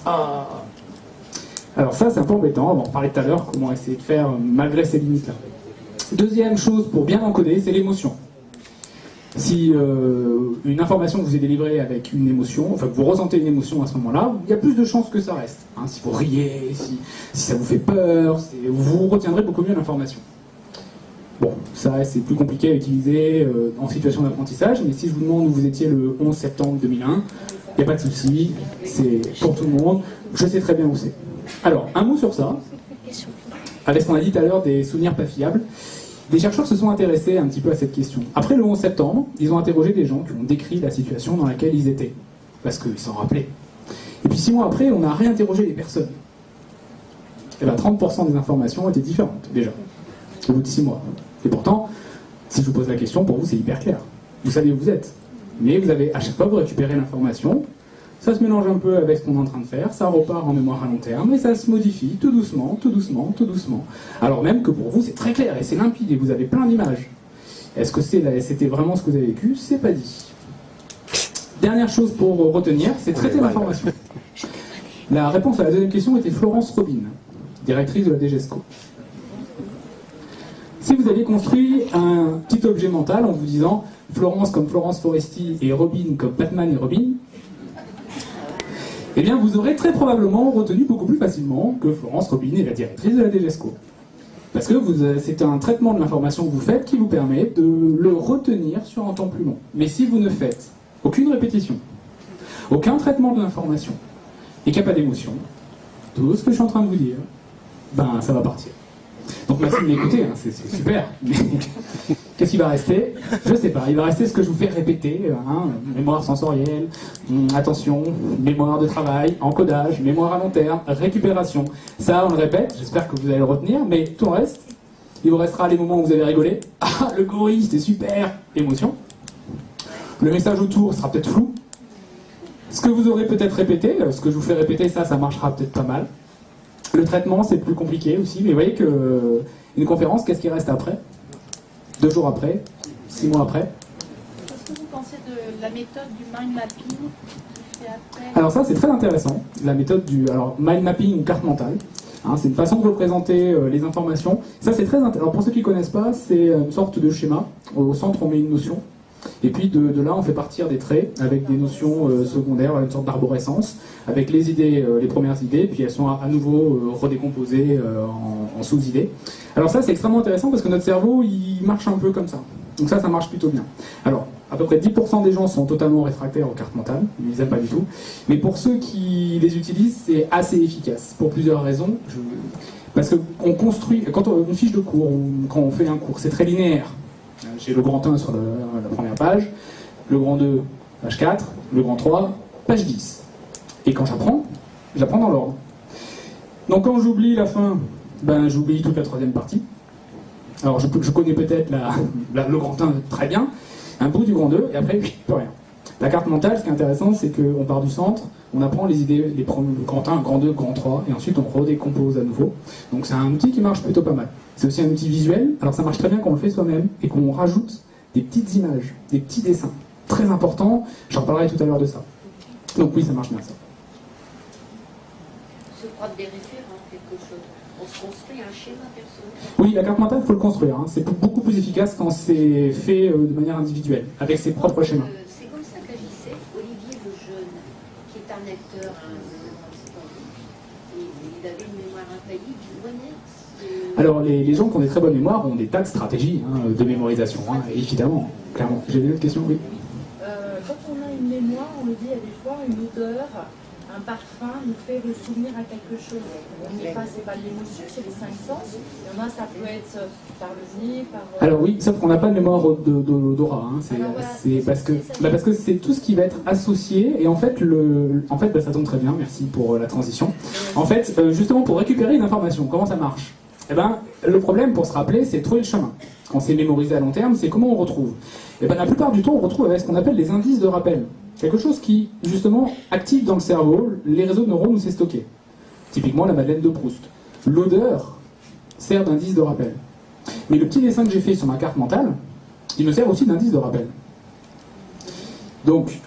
Alors ça, c'est un peu embêtant, on va en parler tout à l'heure, comment essayer de faire malgré ces limites-là. Deuxième chose pour bien encoder, c'est l'émotion. Si une information vous est délivrée avec une émotion, enfin que vous ressentez une émotion à ce moment-là, il y a plus de chances que ça reste. Si vous riez, si ça vous fait peur, vous retiendrez beaucoup mieux l'information. Bon, ça c'est plus compliqué à utiliser en situation d'apprentissage, mais si je vous demande où vous étiez le 11 septembre 2001, il n'y a pas de souci, c'est pour tout le monde, je sais très bien où c'est. Alors, un mot sur ça, avec ce qu'on a dit tout à l'heure des souvenirs pas fiables. Des chercheurs se sont intéressés un petit peu à cette question. Après le 11 septembre, ils ont interrogé des gens qui ont décrit la situation dans laquelle ils étaient, parce qu'ils s'en rappelaient. Et puis 6 mois après, on a réinterrogé les personnes. eh ben 30% des informations étaient différentes, déjà, au bout de 6 mois. Et pourtant, si je vous pose la question, pour vous, c'est hyper clair. Vous savez où vous êtes. Mais vous avez, à chaque fois, vous récupérez l'information, ça se mélange un peu avec ce qu'on est en train de faire, ça repart en mémoire à long terme, et ça se modifie tout doucement, tout doucement, tout doucement. Alors même que pour vous, c'est très clair et c'est limpide, et vous avez plein d'images. Est-ce que c'était vraiment ce que vous avez vécu? C'est pas dit. Dernière chose pour retenir, c'est traiter l'information. La réponse à la deuxième question était Florence Robin, directrice de la DGESCO. Si vous aviez construit un petit objet mental en vous disant Florence comme Florence Foresti et Robin comme Batman et Robin, eh bien vous aurez très probablement retenu beaucoup plus facilement que Florence Robin est la directrice de la DGESCO. Parce que c'est un traitement de l'information que vous faites qui vous permet de le retenir sur un temps plus long. Mais si vous ne faites aucune répétition, aucun traitement de l'information, et qu'il n'y a pas d'émotion, tout ce que je suis en train de vous dire, ben ça va partir. Donc merci de m'écouter, hein, c'est super. Mais qu'est-ce qui va rester? Je sais pas, il va rester ce que je vous fais répéter, hein, mémoire sensorielle, attention, mémoire de travail, encodage, mémoire à long terme, récupération. Ça, on le répète, j'espère que vous allez le retenir, mais tout le reste, il vous restera les moments où vous avez rigolé. Ah, le gorille, c'était super, émotion. Le message autour sera peut-être flou. Ce que vous aurez peut-être répété, ce que je vous fais répéter, ça marchera peut-être pas mal. Le traitement, c'est plus compliqué aussi, mais vous voyez qu'une conférence, qu'est-ce qui reste après? 2 jours après? 6 mois après? Qu'est-ce que vous pensez de la méthode du mind mapping qui fait après? Alors ça, c'est très intéressant, la méthode du mind mapping ou carte mentale. Hein, c'est une façon de représenter les informations. Ça, c'est très intéressant. Alors pour ceux qui ne connaissent pas, c'est une sorte de schéma. Au centre, on met une notion. Et puis de là, on fait partir des traits avec des notions secondaires, une sorte d'arborescence, avec les idées, les premières idées, puis elles sont à nouveau redécomposées en sous-idées. Alors ça, c'est extrêmement intéressant parce que notre cerveau, il marche un peu comme ça. Donc ça marche plutôt bien. Alors, à peu près 10% des gens sont totalement réfractaires aux cartes mentales, ils les aiment pas du tout. Mais pour ceux qui les utilisent, c'est assez efficace, pour plusieurs raisons. Parce qu'on construit, quand on une fiche de cours, quand on fait un cours, c'est très linéaire. J'ai le grand 1 sur la première page, le grand 2, page 4, le grand 3, page 10. Et quand j'apprends dans l'ordre. Donc quand j'oublie la fin, ben j'oublie toute la troisième partie. Alors je connais peut-être le grand 1 très bien, un bout du grand 2, et après, plus rien. La carte mentale, ce qui est intéressant, c'est qu'on part du centre, on apprend les idées, le grand 1, grand 2, grand 3, et ensuite on redécompose à nouveau. Donc c'est un outil qui marche plutôt pas mal. C'est aussi un outil visuel, alors ça marche très bien quand on le fait soi-même, et qu'on rajoute des petites images, des petits dessins. Très important, j'en parlerai tout à l'heure de ça. Donc oui, ça marche bien ça. Se prendre des référents, quelque chose. On se construit un schéma personnel. Oui, la carte mentale, il faut le construire. Hein. C'est beaucoup plus efficace quand c'est fait de manière individuelle, avec ses propres schémas. C'est comme ça qu'agissait Olivier Lejeune, qui est un acteur, et il avait une mémoire infaillible, je voyais. Alors, les gens qui ont des très bonnes mémoires ont des tas de stratégies de mémorisation, évidemment, clairement. J'ai une autre question, oui. Quand on a une mémoire, on le dit, il y a des fois, une odeur, un parfum nous fait le souvenir à quelque chose. Enfin, c'est pas de l'émotion, c'est les 5 sens. Il y en a, ça peut être par le nez, par... Alors oui, sauf qu'on n'a pas de mémoire d'odorat. Hein. C'est parce que c'est tout ce qui va être associé. Et en fait, ça tombe très bien, merci pour la transition. En fait, justement, pour récupérer une information, comment ça marche? Eh ben, le problème, pour se rappeler, c'est de trouver le chemin. Quand c'est mémorisé à long terme, c'est comment on retrouve. Et ben, la plupart du temps, on retrouve avec ce qu'on appelle les indices de rappel. Quelque chose qui, justement, active dans le cerveau les réseaux de neurones où c'est stocké. Typiquement, la Madeleine de Proust. L'odeur sert d'indice de rappel. Mais le petit dessin que j'ai fait sur ma carte mentale, il me sert aussi d'indice de rappel. Donc,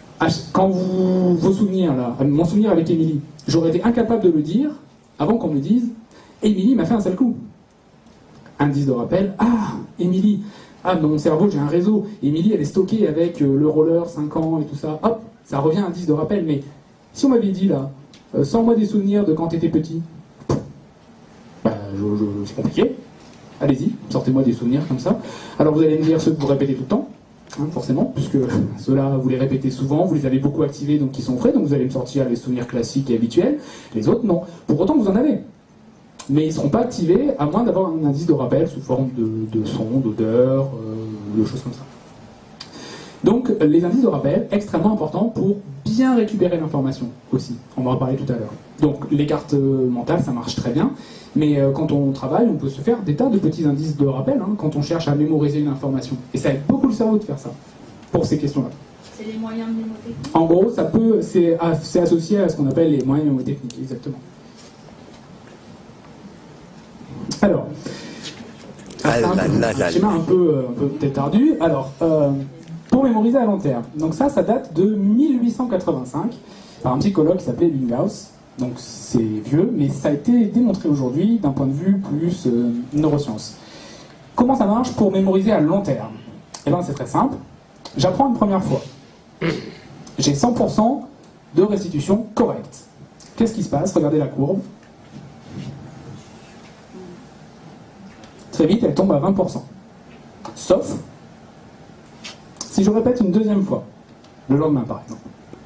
quand vos souvenirs, là, mon souvenir avec Émilie, j'aurais été incapable de le dire avant qu'on me dise « Émilie m'a fait un sale coup ». Indice de rappel, ah, Émilie, ah, dans mon cerveau, j'ai un réseau. Émilie, elle est stockée avec le roller, 5 ans et tout ça. Hop, ça revient à indice de rappel. Mais si on m'avait dit, là, sors-moi des souvenirs de quand t'étais petit, bah, c'est compliqué. Allez-y, sortez-moi des souvenirs comme ça. Alors vous allez me dire ceux que vous répétez tout le temps, hein, forcément, puisque ceux-là, vous les répétez souvent, vous les avez beaucoup activés, donc ils sont frais, donc vous allez me sortir les souvenirs classiques et habituels. Les autres, non. Pour autant, vous en avez. Mais ils ne seront pas activés à moins d'avoir un indice de rappel sous forme de son, d'odeur, de choses comme ça. Donc les indices de rappel, extrêmement importants pour bien récupérer l'information aussi. On va en parler tout à l'heure. Donc les cartes mentales, ça marche très bien, mais quand on travaille, on peut se faire des tas de petits indices de rappel quand on cherche à mémoriser une information. Et ça aide beaucoup le cerveau de faire ça, pour ces questions-là. C'est les moyens de mnémotechnique. En gros, c'est associé à ce qu'on appelle les moyens mnémotechniques, exactement. Alors, c'est un schéma un peu peut-être ardu. Alors, pour mémoriser à long terme, donc ça date de 1885 par un psychologue qui s'appelait Linghaus. Donc c'est vieux, mais ça a été démontré aujourd'hui d'un point de vue plus neurosciences. Comment ça marche pour mémoriser à long terme? Eh bien, c'est très simple. J'apprends une première fois. J'ai 100% de restitution correcte. Qu'est-ce qui se passe? Regardez la courbe. Très vite, elle tombe à 20%. Sauf si je répète une deuxième fois, le lendemain par exemple.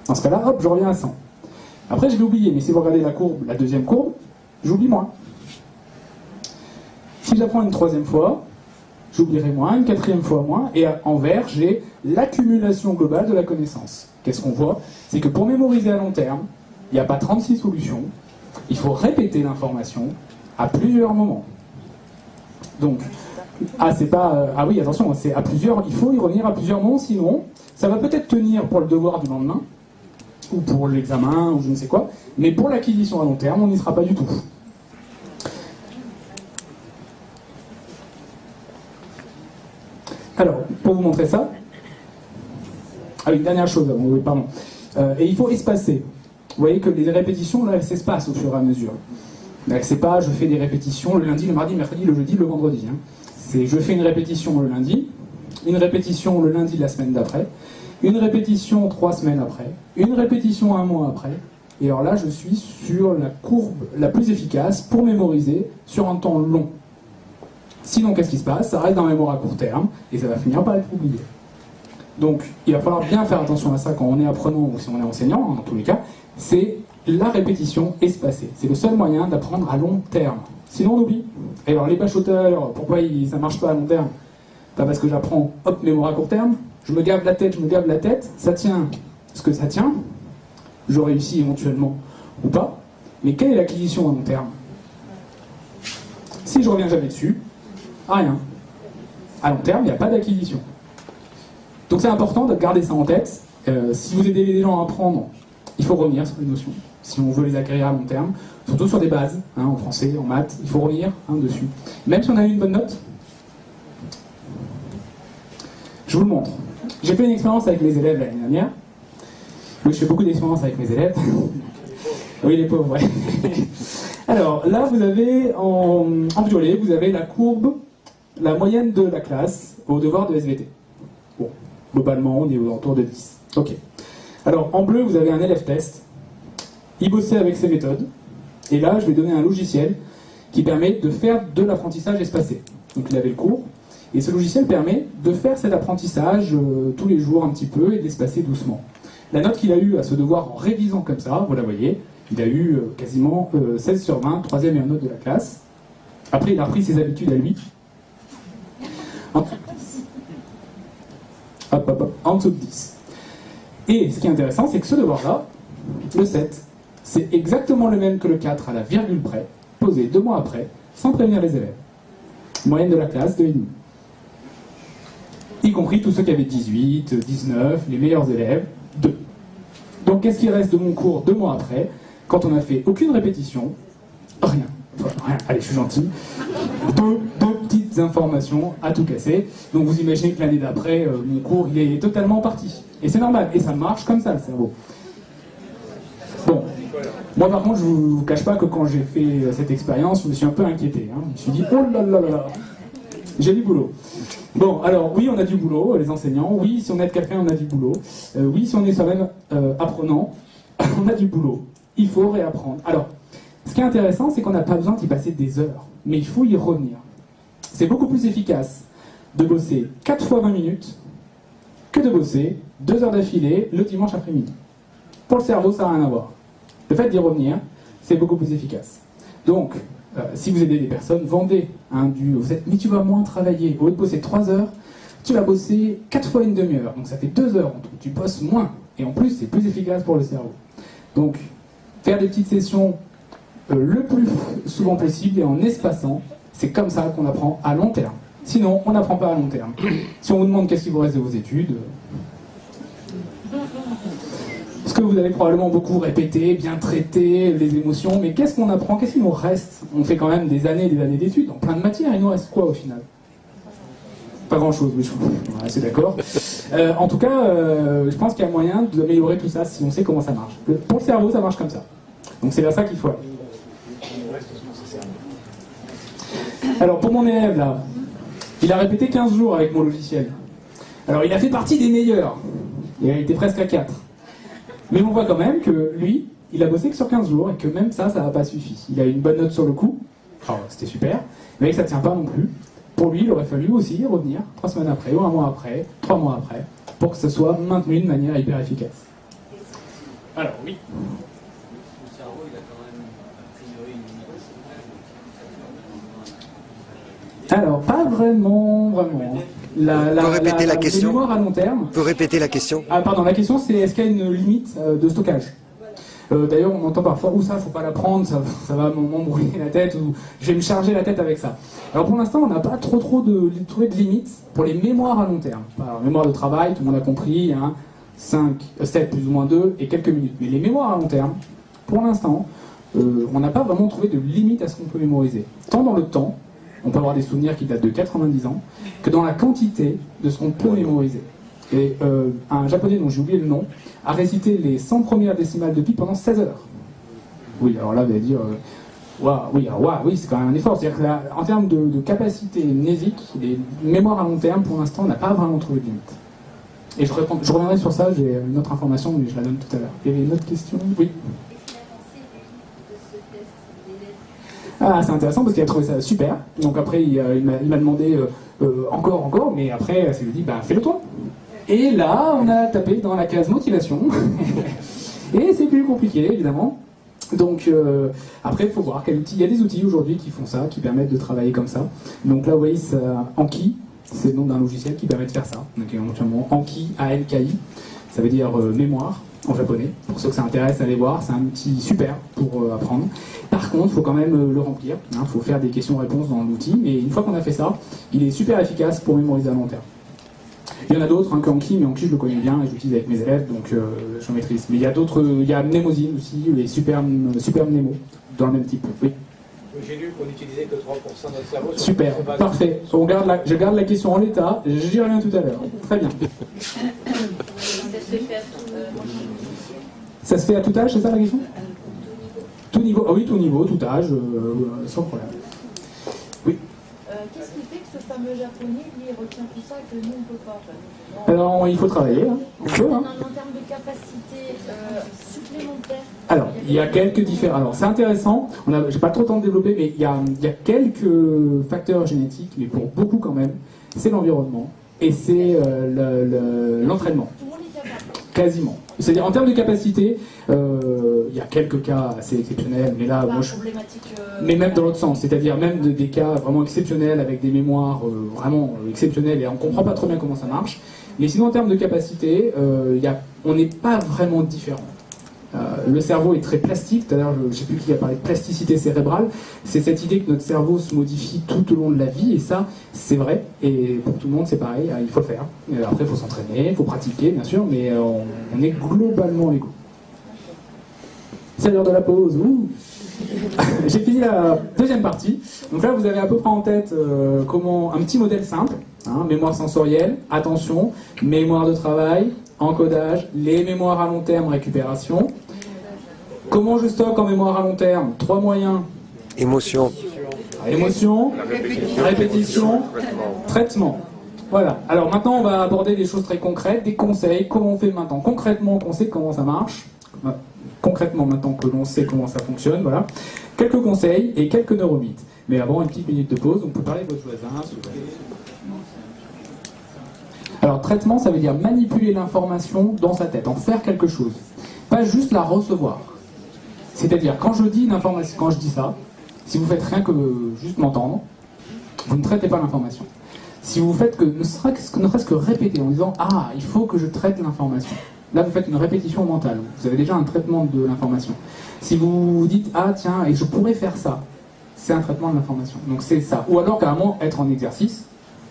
Dans ce cas-là, hop, je reviens à 100. Après, je vais oublier, mais si vous regardez la courbe, la deuxième courbe, j'oublie moins. Si j'apprends une troisième fois, j'oublierai moins, une quatrième fois moins, et en vert, j'ai l'accumulation globale de la connaissance. Qu'est-ce qu'on voit? C'est que pour mémoriser à long terme, il n'y a pas 36 solutions, il faut répéter l'information à plusieurs moments. Donc, oui, attention, c'est à plusieurs, il faut y revenir à plusieurs moments, sinon, ça va peut-être tenir pour le devoir du lendemain, ou pour l'examen, ou je ne sais quoi, mais pour l'acquisition à long terme, on n'y sera pas du tout. Alors, pour vous montrer ça, une dernière chose, pardon. Et il faut espacer. Vous voyez que les répétitions, là, elles s'espacent au fur et à mesure. C'est pas je fais des répétitions le lundi, le mardi, le mercredi, le jeudi, le vendredi. C'est je fais une répétition le lundi, une répétition le lundi de la semaine d'après, une répétition 3 semaines après, une répétition 1 mois après. Et alors là, je suis sur la courbe la plus efficace pour mémoriser sur un temps long. Sinon, qu'est-ce qui se passe? Ça reste dans la mémoire à court terme et ça va finir par être oublié. Donc, il va falloir bien faire attention à ça quand on est apprenant ou si on est enseignant, dans tous les cas. C'est la répétition espacée. C'est le seul moyen d'apprendre à long terme. Sinon, on oublie. Et alors, les bachoteurs, pourquoi ça ne marche pas à long terme? Pas parce que j'apprends, hop, mémoire à court terme, je me gave la tête, ça tient ce que ça tient, je réussis éventuellement ou pas, mais quelle est l'acquisition à long terme? Si je reviens jamais dessus, rien. À long terme, il n'y a pas d'acquisition. Donc c'est important de garder ça en tête. Si vous aidez les gens à apprendre, il faut revenir sur les notions. Si on veut les acquérir à long terme, surtout sur des bases, en français, en maths, il faut revenir dessus. Même si on a eu une bonne note, je vous le montre. J'ai fait une expérience avec les élèves l'année dernière. Oui, je fais beaucoup d'expériences avec mes élèves. Oui, les pauvres, ouais. Alors, là, vous avez, en violet, vous avez la courbe, la moyenne de la classe au devoir de SVT. Bon, globalement, on est aux alentours de 10. Ok. Alors, en bleu, vous avez un élève test. Il bossait avec ses méthodes. Et là, je vais donner un logiciel qui permet de faire de l'apprentissage espacé. Donc, il avait le cours. Et ce logiciel permet de faire cet apprentissage tous les jours un petit peu et d'espacer doucement. La note qu'il a eue à ce devoir en révisant comme ça, vous la voyez, il a eu quasiment 16 sur 20, troisième meilleure note de la classe. Après, il a repris ses habitudes à lui. En dessous de 10. Et ce qui est intéressant, c'est que ce devoir-là, le 7, c'est exactement le même que le 4 à la virgule près, posé 2 mois après, sans prévenir les élèves. Moyenne de la classe, 2,5. Y compris tous ceux qui avaient 18, 19, les meilleurs élèves, 2. Donc qu'est-ce qui reste de mon cours 2 mois après, quand on n'a fait aucune répétition? Rien. Enfin, rien. Allez, je suis gentil. Deux petites informations à tout casser. Donc vous imaginez que l'année d'après, mon cours, il est totalement parti. Et c'est normal. Et ça marche comme ça, le cerveau. Bon. Moi, par contre, je ne vous cache pas que quand j'ai fait cette expérience, je me suis un peu inquiété. Je me suis dit, oh là là là là, j'ai du boulot. Bon, alors, oui, on a du boulot, les enseignants. Oui, si on aide quelqu'un, on a du boulot. Oui, si on est soi-même apprenant, on a du boulot. Il faut réapprendre. Alors, ce qui est intéressant, c'est qu'on n'a pas besoin d'y passer des heures. Mais il faut y revenir. C'est beaucoup plus efficace de bosser 4 fois 20 minutes que de bosser 2 heures d'affilée le dimanche après-midi. Pour le cerveau, ça n'a rien à voir. Le fait d'y revenir, c'est beaucoup plus efficace. Donc, si vous aidez des personnes, vendez. Mais tu vas moins travailler. Au lieu de bosser 3 heures, tu vas bosser 4 fois une demi-heure, donc ça fait 2 heures en tout. Tu bosses moins, et en plus, c'est plus efficace pour le cerveau. Donc, faire des petites sessions le plus souvent possible et en espaçant, c'est comme ça qu'on apprend à long terme. Sinon, on n'apprend pas à long terme. Si on vous demande qu'est-ce qui vous reste de vos études, ce que vous avez probablement beaucoup répété, bien traité, les émotions, mais qu'est-ce qu'on apprend, qu'est-ce qui nous reste? On fait quand même des années d'études, dans plein de matières, il nous reste quoi au final? Pas grand-chose, oui, je suis d'accord. En tout cas, je pense qu'il y a moyen d'améliorer tout ça si on sait comment ça marche. Pour le cerveau, ça marche comme ça. Donc c'est vers ça qu'il faut aller. Alors pour mon élève là, il a répété 15 jours avec mon logiciel. Alors il a fait partie des meilleurs. Il a été presque à 4. Mais on voit quand même que lui, il a bossé que sur 15 jours et que même ça n'a pas suffi. Il a eu une bonne note sur le coup. Alors c'était super, mais que ça ne tient pas non plus. Pour lui, il aurait fallu aussi revenir 3 semaines après, ou 1 mois après, 3 mois après, pour que ce soit maintenu de manière hyper efficace. Alors oui. Le cerveau, il a quand même a priori une Alors, pas vraiment. On peut répéter la question. Les mémoires à long terme. On peut répéter la question. Ah, pardon, la question c'est est-ce qu'il y a une limite de stockage? D'ailleurs, on entend parfois, ou ça, faut pas la prendre, ça va m'embrouiller la tête, ou je vais me charger la tête avec ça. Alors pour l'instant, on n'a pas trop trouvé de limite pour les mémoires à long terme. Alors, mémoire de travail, tout le monde a compris, hein, 7 plus ou moins 2 et quelques minutes. Mais les mémoires à long terme, pour l'instant, on n'a pas vraiment trouvé de limite à ce qu'on peut mémoriser. Tant dans le temps, on peut avoir des souvenirs qui datent de 90 ans, que dans la quantité de ce qu'on peut mémoriser. Et un japonais dont j'ai oublié le nom a récité les 100 premières décimales de pi pendant 16 heures. Oui, alors là, vous allez dire, oui, c'est quand même un effort. C'est-à-dire qu'en termes de capacité mnésique, les mémoires à long terme, pour l'instant, on n'a pas vraiment trouvé de limite. Et je reviendrai sur ça, j'ai une autre information, mais je la donne tout à l'heure. Il y avait une autre question? Oui. Ah, c'est intéressant parce qu'il a trouvé ça super. Donc après, il m'a demandé encore, mais après, il lui dit, bah, fais-le toi. Et là, on a tapé dans la case motivation. Et c'est plus compliqué, évidemment. Donc après, il faut voir quel outil. Il y a des outils aujourd'hui qui font ça, qui permettent de travailler comme ça. Donc là, vous voyez, Anki, c'est le nom d'un logiciel qui permet de faire ça. Donc éventuellement, Anki, A-N-K-I, ça veut dire mémoire en japonais. Pour ceux que ça intéresse, allez voir, c'est un outil super pour apprendre. Par contre, il faut quand même le remplir. Il faut faire des questions-réponses dans l'outil. Mais une fois qu'on a fait ça, il est super efficace pour mémoriser à long terme. Il y en a d'autres qu'Anki, mais Anki je le connais bien et j'utilise avec mes élèves, donc je maîtrise. Mais il y a d'autres, il y a Mnemosine aussi, les super Mnemo, dans le même type. Oui. J'ai lu qu'on n'utilisait que 3% de notre cerveau. Super, parfait. Je garde la question en l'état, j'y reviens tout à l'heure. Très bien. Ça se fait à tout âge, c'est ça la question? Tout niveau. Ah oui, tout niveau, tout âge, sans problème. Oui. Qu'est-ce qui fait que ce fameux japonais, lui, retient tout ça que nous, on ne peut pas? Alors, il faut travailler. Hein. On peut, hein. En termes de capacité supplémentaire. Alors, il y a quelques différents. Alors, c'est intéressant. J'ai pas trop le temps de développer, mais il y a quelques facteurs génétiques, mais pour beaucoup quand même, c'est l'environnement et c'est l'entraînement. Tout le monde est capable. Quasiment. C'est-à-dire en termes de capacité, il y a quelques cas assez exceptionnels, mais là, moi, mais même dans l'autre sens, c'est-à-dire même des cas vraiment exceptionnels avec des mémoires vraiment exceptionnelles et on comprend pas trop bien comment ça marche. Mais sinon, en termes de capacité, on n'est pas vraiment différent. Le cerveau est très plastique. Tout à l'heure, je ne sais plus qui a parlé de plasticité cérébrale. C'est cette idée que notre cerveau se modifie tout au long de la vie, et ça, c'est vrai. Et pour tout le monde, c'est pareil. Il faut le faire. Et après, il faut s'entraîner, il faut pratiquer, bien sûr, mais on est globalement égaux. C'est l'heure de la pause. Ouh. J'ai fini la deuxième partie. Donc là, vous avez à peu près en tête un petit modèle simple, hein, mémoire sensorielle, attention, mémoire de travail, encodage, les mémoires à long terme, récupération. Comment je stocke en mémoire à long terme? 3 moyens. Émotion. Émotion, répétition, traitement. Voilà. Alors maintenant, on va aborder des choses très concrètes, des conseils. Comment on fait maintenant concrètement qu'on sait comment ça marche? Concrètement, maintenant que l'on sait comment ça fonctionne, voilà. Quelques conseils et quelques neuromythes. Mais avant, une petite minute de pause, on peut parler de votre voisin. Alors, traitement, ça veut dire manipuler l'information dans sa tête, en faire quelque chose. Pas juste la recevoir. C'est-à-dire, quand je dis une information, quand je dis ça, si vous faites rien que juste m'entendre, vous ne traitez pas l'information. Si vous faites que ne serait-ce que répéter en disant « Ah, il faut que je traite l'information ». Là, vous faites une répétition mentale. Vous avez déjà un traitement de l'information. Si vous vous dites « Ah, tiens, et je pourrais faire ça », c'est un traitement de l'information. Donc c'est ça. Ou alors, carrément, être en exercice.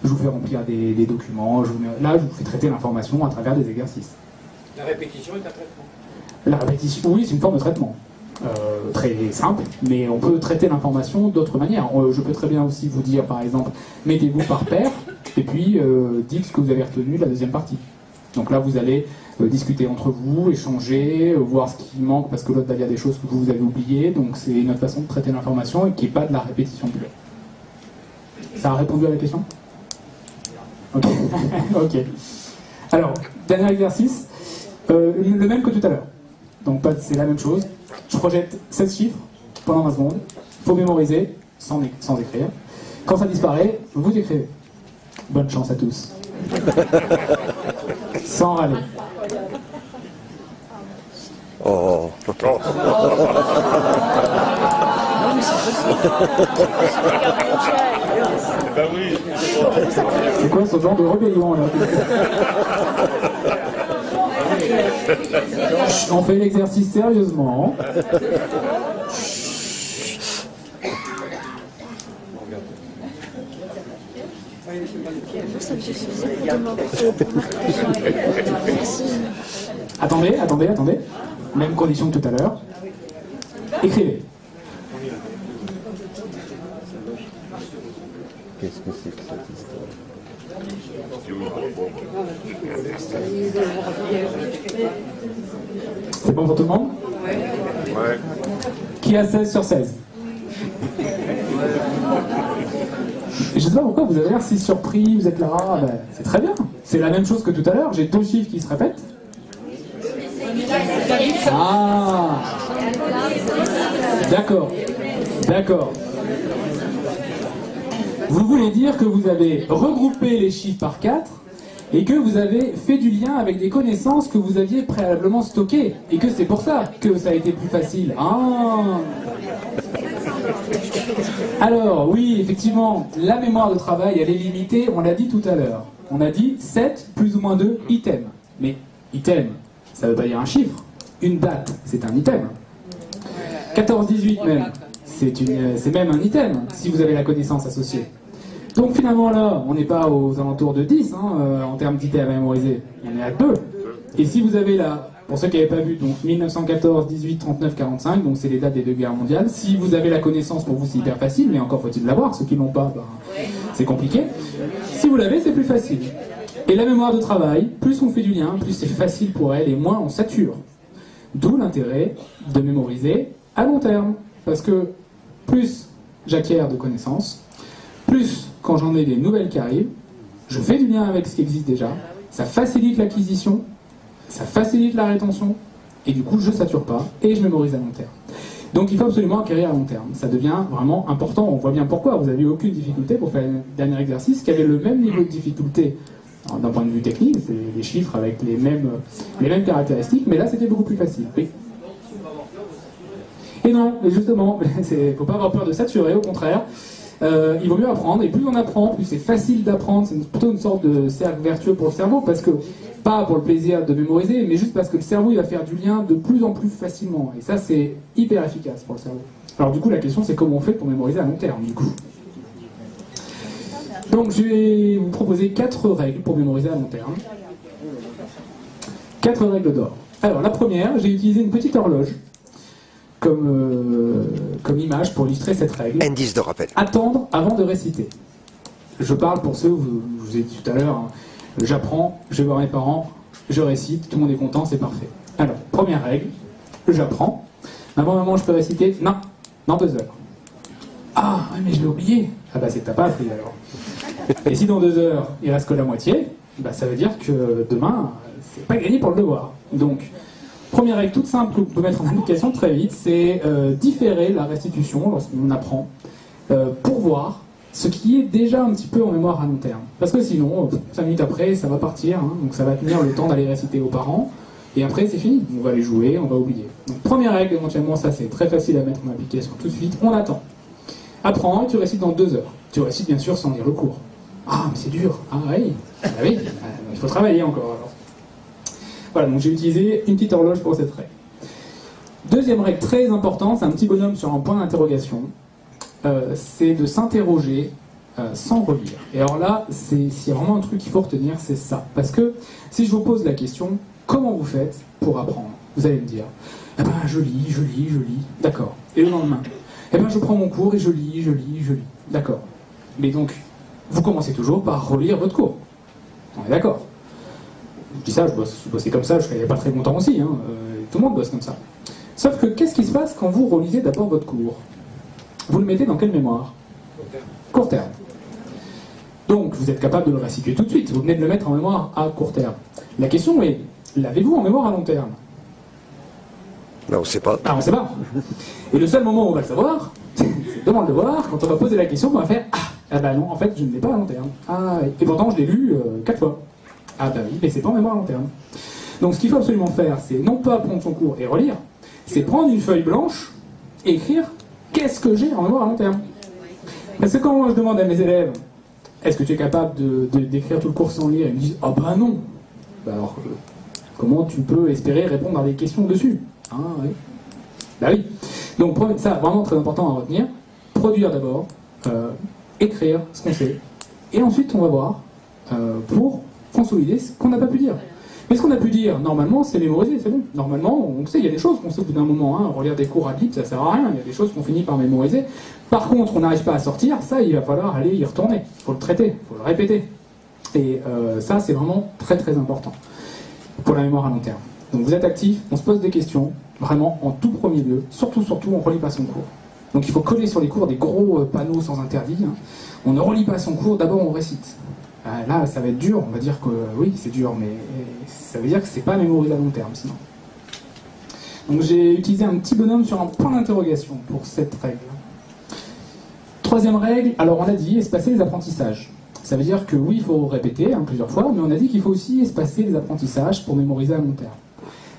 Je vous fais remplir des documents. Là, je vous fais traiter l'information à travers des exercices. La répétition est un traitement. La répétition, oui, c'est une forme de traitement. Très simple, mais on peut traiter l'information d'autres manières. Je peux très bien aussi vous dire, par exemple, mettez-vous par paire, et puis dites ce que vous avez retenu de la deuxième partie. Donc là, vous allez discuter entre vous, échanger, voir ce qui manque, parce que l'autre va dire des choses que vous avez oubliées. Donc c'est notre façon de traiter l'information et qui n'est pas de la répétition pure. Ça a répondu à la question ? Ok. Ok. Alors, dernier exercice, le même que tout à l'heure. Donc c'est la même chose. Je projette 16 chiffres pendant 20 secondes. Il faut mémoriser sans écrire. Quand ça disparaît, vous écrivez. Bonne chance à tous. Sans râler. Oh. C'est quoi ce genre de rébellion là? On fait l'exercice sérieusement. Attendez. Même condition que tout à l'heure. Écrivez. Qu'est-ce que c'est que cette histoire? C'est bon pour tout le monde? Ouais. Qui a 16 sur 16? Je sais pas pourquoi vous avez l'air si surpris, vous êtes là, c'est très bien. C'est la même chose que tout à l'heure, j'ai 2 chiffres qui se répètent. Ah, d'accord. Vous voulez dire que vous avez regroupé les chiffres par 4 et que vous avez fait du lien avec des connaissances que vous aviez préalablement stockées et que c'est pour ça que ça a été plus facile. Ah. Alors, oui, effectivement, la mémoire de travail, elle est limitée, on l'a dit tout à l'heure. On a dit 7 plus ou moins 2 items. Mais item, ça ne veut pas dire un chiffre. Une date, c'est un item. 14-18 même, c'est même un item, si vous avez la connaissance associée. Donc finalement là, on n'est pas aux alentours de 10 en termes d'items à mémoriser. On est à 2. Et si vous avez là, pour ceux qui n'avaient pas vu, donc 1914, 18, 39, 45, donc c'est les dates des 2 guerres mondiales. Si vous avez la connaissance, pour vous c'est hyper facile, mais encore faut-il l'avoir. Ceux qui ne l'ont pas, c'est compliqué. Si vous l'avez, c'est plus facile. Et la mémoire de travail, plus on fait du lien, plus c'est facile pour elle et moins on sature. D'où l'intérêt de mémoriser à long terme. Parce que plus j'acquiers de connaissances, plus quand j'en ai des nouvelles qui arrivent, je fais du lien avec ce qui existe déjà, ça facilite l'acquisition, ça facilite la rétention, et du coup je ne sature pas, et je mémorise à long terme. Donc il faut absolument acquérir à long terme. Ça devient vraiment important, on voit bien pourquoi. Vous n'avez eu aucune difficulté pour faire le dernier exercice qui avait le même niveau de difficulté d'un point de vue technique, c'est des chiffres avec les mêmes caractéristiques, mais là c'était beaucoup plus facile. Oui. Et non, justement, il ne faut pas avoir peur de saturer, au contraire. Il vaut mieux apprendre, et plus on apprend, plus c'est facile d'apprendre. C'est plutôt une sorte de cercle vertueux pour le cerveau, parce que, pas pour le plaisir de mémoriser, mais juste parce que le cerveau il va faire du lien de plus en plus facilement. Et ça, c'est hyper efficace pour le cerveau. Alors du coup, la question c'est comment on fait pour mémoriser à long terme, du coup. Donc je vais vous proposer 4 règles pour mémoriser à long terme. 4 règles d'or. Alors la première, j'ai utilisé une petite horloge comme image pour illustrer cette règle. Indice de rappel. Attendre avant de réciter. Je parle pour ceux, je vous ai dit tout à l'heure, j'apprends, je vais voir mes parents, je récite, tout le monde est content, c'est parfait. Alors, première règle, j'apprends. Maman, je peux réciter? Non, dans 2 heures. Ah, mais je l'ai oublié. Ah bah c'est que t'as pas appris alors. Et si dans 2 heures, il reste que la moitié, bah ça veut dire que demain, c'est pas gagné pour le devoir. Donc, première règle toute simple que vous pouvez mettre en application très vite, c'est différer la restitution lorsqu'on apprend pour voir ce qui est déjà un petit peu en mémoire à long terme. Parce que sinon, 5 minutes après, ça va partir, donc ça va tenir le temps d'aller réciter aux parents, et après c'est fini, on va aller jouer, on va oublier. Donc première règle, éventuellement, ça c'est très facile à mettre en application tout de suite, on attend. Apprends et tu récites dans 2 heures. Tu récites bien sûr sans lire le cours. Ah, mais c'est dur. Ah oui, il faut travailler encore alors. Voilà, donc j'ai utilisé une petite horloge pour cette règle. Deuxième règle très importante, c'est un petit bonhomme sur un point d'interrogation. C'est de s'interroger sans relire. Et alors là, s'il y a vraiment un truc qu'il faut retenir, c'est ça. Parce que si je vous pose la question, comment vous faites pour apprendre? Vous allez me dire, eh ben je lis. D'accord. Et le lendemain, eh ben je prends mon cours et je lis. D'accord. Mais donc, vous commencez toujours par relire votre cours. On est d'accord. Je dis ça, je bossais comme ça, je ne pas très longtemps aussi. Hein. Tout le monde bosse comme ça. Sauf que, qu'est-ce qui se passe quand vous relisez d'abord votre cours? Vous le mettez dans quelle mémoire? Court terme. Donc, vous êtes capable de le restituer tout de suite. Vous venez de le mettre en mémoire à court terme. La question est, l'avez-vous en mémoire à long terme? Ben, on ne sait pas. Ah, on ne sait pas. Et le seul moment où on va le savoir, c'est devant le devoir, quand on va poser la question, on va faire ah bah non, en fait, je ne l'ai pas à long terme. Ah, et pourtant, je l'ai lu 4 fois. Ah bah oui, mais c'est pas en mémoire à long terme. Donc, ce qu'il faut absolument faire, c'est non pas prendre son cours et relire, c'est prendre une feuille blanche et écrire qu'est-ce que j'ai en mémoire à long terme. Parce que quand je demande à mes élèves, est-ce que tu es capable d'écrire tout le cours sans lire, ils me disent ah bah non. Bah alors, comment tu peux espérer répondre à des questions dessus? Ah oui. Bah oui. Donc ça, vraiment très important à retenir. Produire d'abord, écrire ce qu'on sait, et ensuite on va voir pour consolider ce qu'on n'a pas pu dire. Mais ce qu'on a pu dire, normalement, c'est mémoriser, c'est bon. Normalement, on sait, il y a des choses qu'on sait au bout d'un moment. Hein. Relire des cours à bip, ça sert à rien. Il y a des choses qu'on finit par mémoriser. Par contre, on n'arrive pas à sortir, ça, il va falloir aller y retourner. Il faut le traiter, il faut le répéter. Et ça, c'est vraiment très très important pour la mémoire à long terme. Donc vous êtes actif, on se pose des questions, vraiment en tout premier lieu. Surtout, on ne relit pas son cours. Donc il faut coller sur les cours des gros panneaux sans interdit. Hein. On ne relit pas son cours, d'abord on récite. Là, ça va être dur, on va dire que oui, c'est dur, mais ça veut dire que c'est pas mémorisé à long terme, sinon. Donc j'ai utilisé un petit bonhomme sur un point d'interrogation pour cette règle. Troisième règle, alors on a dit espacer les apprentissages. Ça veut dire que oui, il faut répéter plusieurs fois, mais on a dit qu'il faut aussi espacer les apprentissages pour mémoriser à long terme.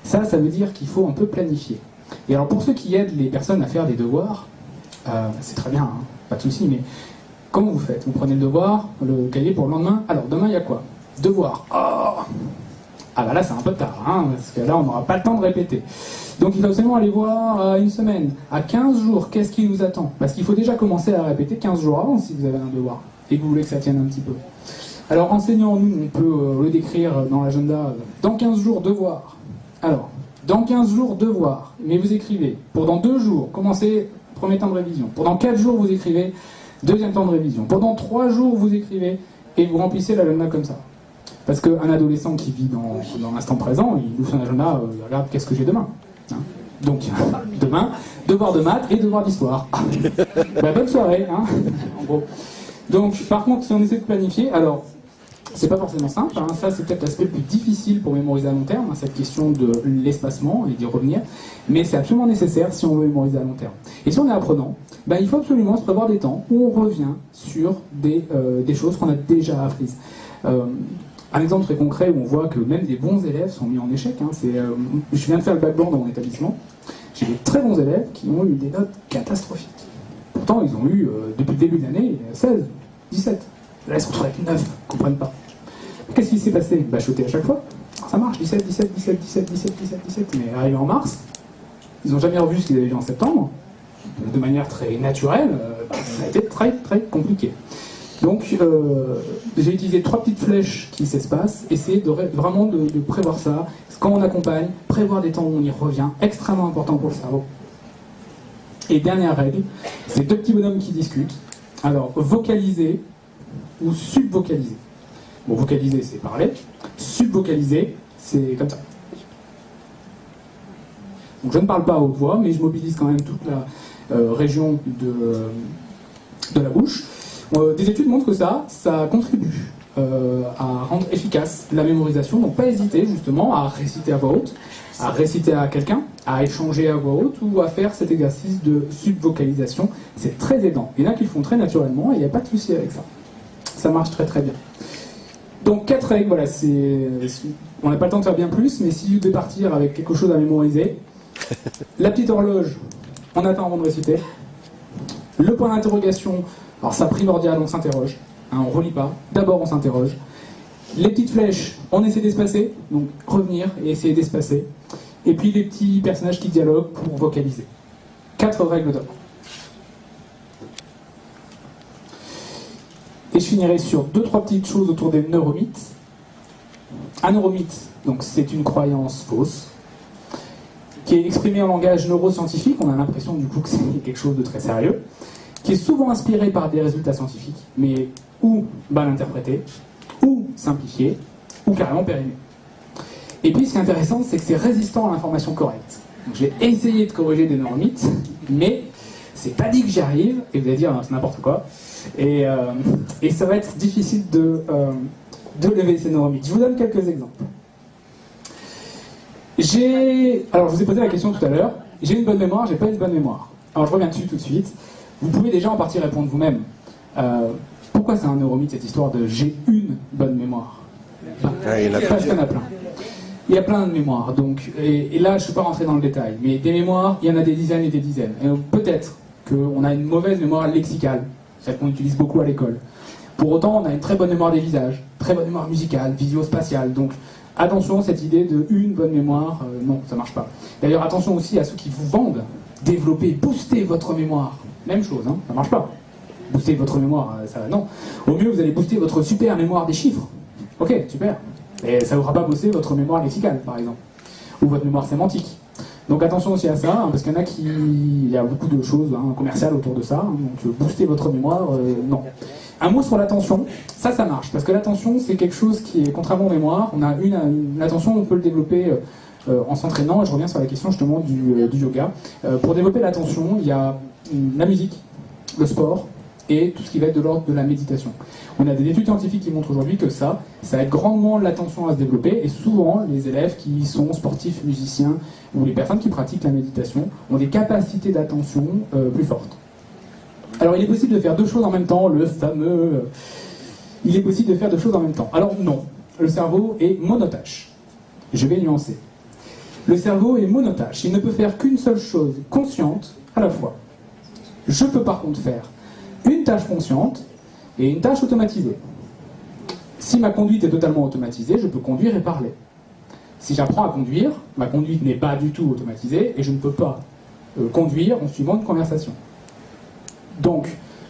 Ça veut dire qu'il faut un peu planifier. Et alors pour ceux qui aident les personnes à faire des devoirs, c'est très bien, hein, pas de souci, mais comment vous faites? Vous prenez le devoir, le cahier pour le lendemain. Alors, demain, il y a quoi? Devoir. Oh ah bah là, c'est un peu tard, hein, parce que là, on n'aura pas le temps de répéter. Donc, il faut absolument aller voir à une semaine, à 15 jours, qu'est-ce qui nous attend? Parce qu'il faut déjà commencer à répéter 15 jours avant si vous avez un devoir, et que vous voulez que ça tienne un petit peu. Alors, enseignant, nous, on peut le décrire dans l'agenda, dans 15 jours, devoir. Alors, dans 15 jours, devoir. Mais vous écrivez, pour dans 2 jours, commencez, premier temps de révision. Pour dans 4 jours, vous écrivez, deuxième temps de révision. Pendant 3 jours, vous écrivez et vous remplissez l'agenda comme ça. Parce qu'un adolescent qui vit dans l'instant présent, il ouvre son agenda, il regarde qu'est-ce que j'ai demain. Hein. Donc, demain, devoir de maths et devoir d'histoire. Bah, bonne soirée, hein, en gros. Donc, par contre, si on essaie de planifier, alors, c'est pas forcément simple, hein, ça c'est peut-être l'aspect le plus difficile pour mémoriser à long terme, hein, cette question de l'espacement et d'y revenir, mais c'est absolument nécessaire si on veut mémoriser à long terme. Et si on est apprenant, il faut absolument se prévoir des temps où on revient sur des choses qu'on a déjà apprises. Un exemple très concret où on voit que même des bons élèves sont mis en échec, hein, je viens de faire le bac blanc dans mon établissement, j'ai des très bons élèves qui ont eu des notes catastrophiques. Pourtant ils ont eu, depuis le début de l'année, 16, 17. Là ils se retrouvent avec 9, ils ne comprennent pas. Qu'est-ce qui s'est passé? Chuter à chaque fois. Ça marche, 17, mais arrivé en mars, ils n'ont jamais revu ce qu'ils avaient vu en septembre. De manière très naturelle, ça a été très très compliqué. Donc j'ai utilisé 3 petites flèches qui s'espacent, essayer vraiment de prévoir ça. Quand on accompagne, prévoir des temps où on y revient, extrêmement important pour le cerveau. Et dernière règle, c'est 2 petits bonhommes qui discutent. Alors, vocaliser ou subvocaliser. Bon, vocaliser, c'est parler. Subvocaliser, c'est comme ça. Donc je ne parle pas à haute voix, mais je mobilise quand même toute la région de la bouche. Des études montrent que ça contribue à rendre efficace la mémorisation. Donc pas hésiter justement à réciter à voix haute, à réciter à quelqu'un, à échanger à voix haute ou à faire cet exercice de subvocalisation. C'est très aidant. Il y en a qui le font très naturellement et il n'y a pas de souci avec ça. Ça marche très très bien. Donc 4 règles, voilà, on n'a pas le temps de faire bien plus, mais si vous devez partir avec quelque chose à mémoriser, la petite horloge, on attend avant de réciter. Le point d'interrogation, alors ça primordial, on s'interroge. hein, on relit pas. D'abord, on s'interroge. Les petites flèches, on essaie d'espacer, donc revenir et essayer d'espacer. Et puis les petits personnages qui dialoguent pour vocaliser. 4 règles d'or. Et je finirai sur 2-3 petites choses autour des neuromythes. Un neuromythe, donc c'est une croyance fausse, qui est exprimée en langage neuroscientifique, on a l'impression du coup que c'est quelque chose de très sérieux, qui est souvent inspiré par des résultats scientifiques, mais ou mal interprété, ou simplifié, ou carrément périmé. Et puis ce qui est intéressant, c'est que c'est résistant à l'information correcte. Donc, j'ai essayé de corriger des neuromythes, mais c'est pas dit que j'y arrive, et vous allez dire c'est n'importe quoi, et ça va être difficile de lever ces neuromythes. Je vous donne quelques exemples. Alors je vous ai posé la question tout à l'heure, j'ai une bonne mémoire, j'ai pas une bonne mémoire. Alors je reviens dessus tout de suite. Vous pouvez déjà en partie répondre vous-même. Pourquoi c'est un neuromythe cette histoire de j'ai une bonne mémoire? Il y en a Parce qu'il y en a plein. Il y a plein de mémoires, donc, et là je ne suis pas rentré dans le détail, mais des mémoires, il y en a des dizaines et des dizaines. Et peut-être qu'on a une mauvaise mémoire lexicale, celle qu'on utilise beaucoup à l'école. Pour autant, on a une très bonne mémoire des visages, très bonne mémoire musicale, visio-spatiale. Donc attention, cette idée de une bonne mémoire, non, ça ne marche pas. D'ailleurs, attention aussi à ceux qui vous vendent, développer, booster votre mémoire. Même chose, hein, ça ne marche pas. Booster votre mémoire, ça non. Au mieux, vous allez booster votre super mémoire des chiffres. Ok, super. Et ça ne vous fera pas bosser votre mémoire lexicale, par exemple. Ou votre mémoire sémantique. Donc attention aussi à ça, hein, parce qu'il y en a qui... Il y a beaucoup de choses commerciales autour de ça. Hein, donc booster votre mémoire, non. Un mot sur l'attention, ça marche. Parce que l'attention, c'est quelque chose qui est, contrairement aux mémoires, on a une attention, on peut le développer en s'entraînant. Et je reviens sur la question justement du yoga. Pour développer l'attention, il y a la musique, le sport, et tout ce qui va être de l'ordre de la méditation. On a des études scientifiques qui montrent aujourd'hui que ça aide grandement l'attention à se développer, et souvent les élèves qui sont sportifs, musiciens, ou les personnes qui pratiquent la méditation ont des capacités d'attention plus fortes. Alors il est possible de faire deux choses en même temps, le fameux... Il est possible de faire deux choses en même temps. Alors non, le cerveau est monotâche. Je vais nuancer. Le cerveau est monotâche, il ne peut faire qu'une seule chose consciente à la fois. Je peux par contre faire une tâche consciente et une tâche automatisée. Si ma conduite est totalement automatisée, je peux conduire et parler. Si j'apprends à conduire, ma conduite n'est pas du tout automatisée et je ne peux pas conduire en suivant une conversation. Donc,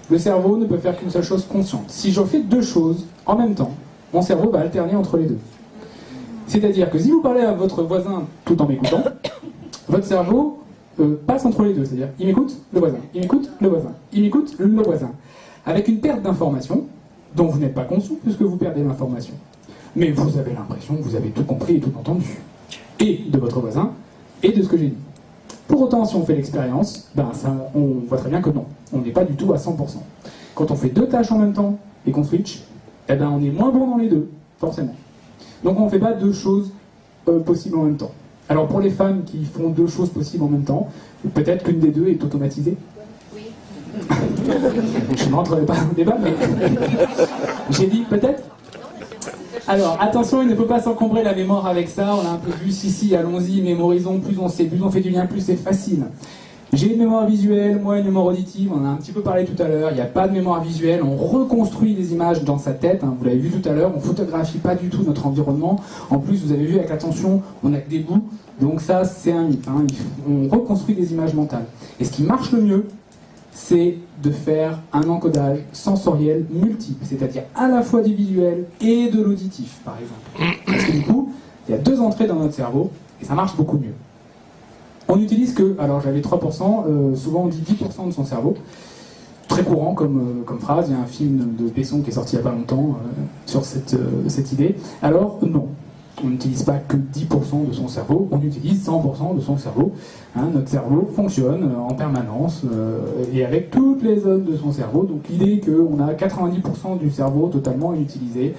le cerveau ne peut faire qu'une seule chose consciente. Si je fais deux choses en même temps, mon cerveau va alterner entre les deux. C'est-à-dire que si vous parlez à votre voisin tout en m'écoutant, votre cerveau passe entre les deux. C'est-à-dire, il m'écoute, le voisin, il m'écoute, le voisin, il m'écoute, le voisin. Avec une perte d'information dont vous n'êtes pas conscient puisque vous perdez l'information. Mais vous avez l'impression que vous avez tout compris et tout entendu. Et de votre voisin, et de ce que j'ai dit. Pour autant, si on fait l'expérience, on voit très bien que non. On n'est pas du tout à 100%. Quand on fait deux tâches en même temps et qu'on switch, on est moins bon dans les deux, forcément. Donc on ne fait pas deux choses possibles en même temps. Alors pour les femmes qui font deux choses possibles en même temps, peut-être qu'une des deux est automatisée. Oui. Je ne rentrerai pas dans le débat, mais j'ai dit peut-être. Alors attention, il ne faut pas s'encombrer la mémoire avec ça. On a un peu vu, si, allons-y, mémorisons. Plus on sait, plus on fait du lien, plus c'est facile. J'ai une mémoire visuelle, moi une mémoire auditive, on en a un petit peu parlé tout à l'heure, il n'y a pas de mémoire visuelle, on reconstruit les images dans sa tête, hein, vous l'avez vu tout à l'heure, on photographie pas du tout notre environnement, en plus vous avez vu avec l'attention, on a que des bouts, donc ça c'est un mythe, hein, on reconstruit des images mentales. Et ce qui marche le mieux, c'est de faire un encodage sensoriel multiple, c'est-à-dire à la fois du visuel et de l'auditif par exemple. Parce que du coup, il y a deux entrées dans notre cerveau, et ça marche beaucoup mieux. On n'utilise que, alors j'avais 3%, souvent on dit 10% de son cerveau. Très courant comme phrase, il y a un film de Besson qui est sorti il n'y a pas longtemps sur cette idée. Alors non, on n'utilise pas que 10% de son cerveau, on utilise 100% de son cerveau. Hein, notre cerveau fonctionne en permanence et avec toutes les zones de son cerveau. Donc l'idée qu'on a 90% du cerveau totalement inutilisé,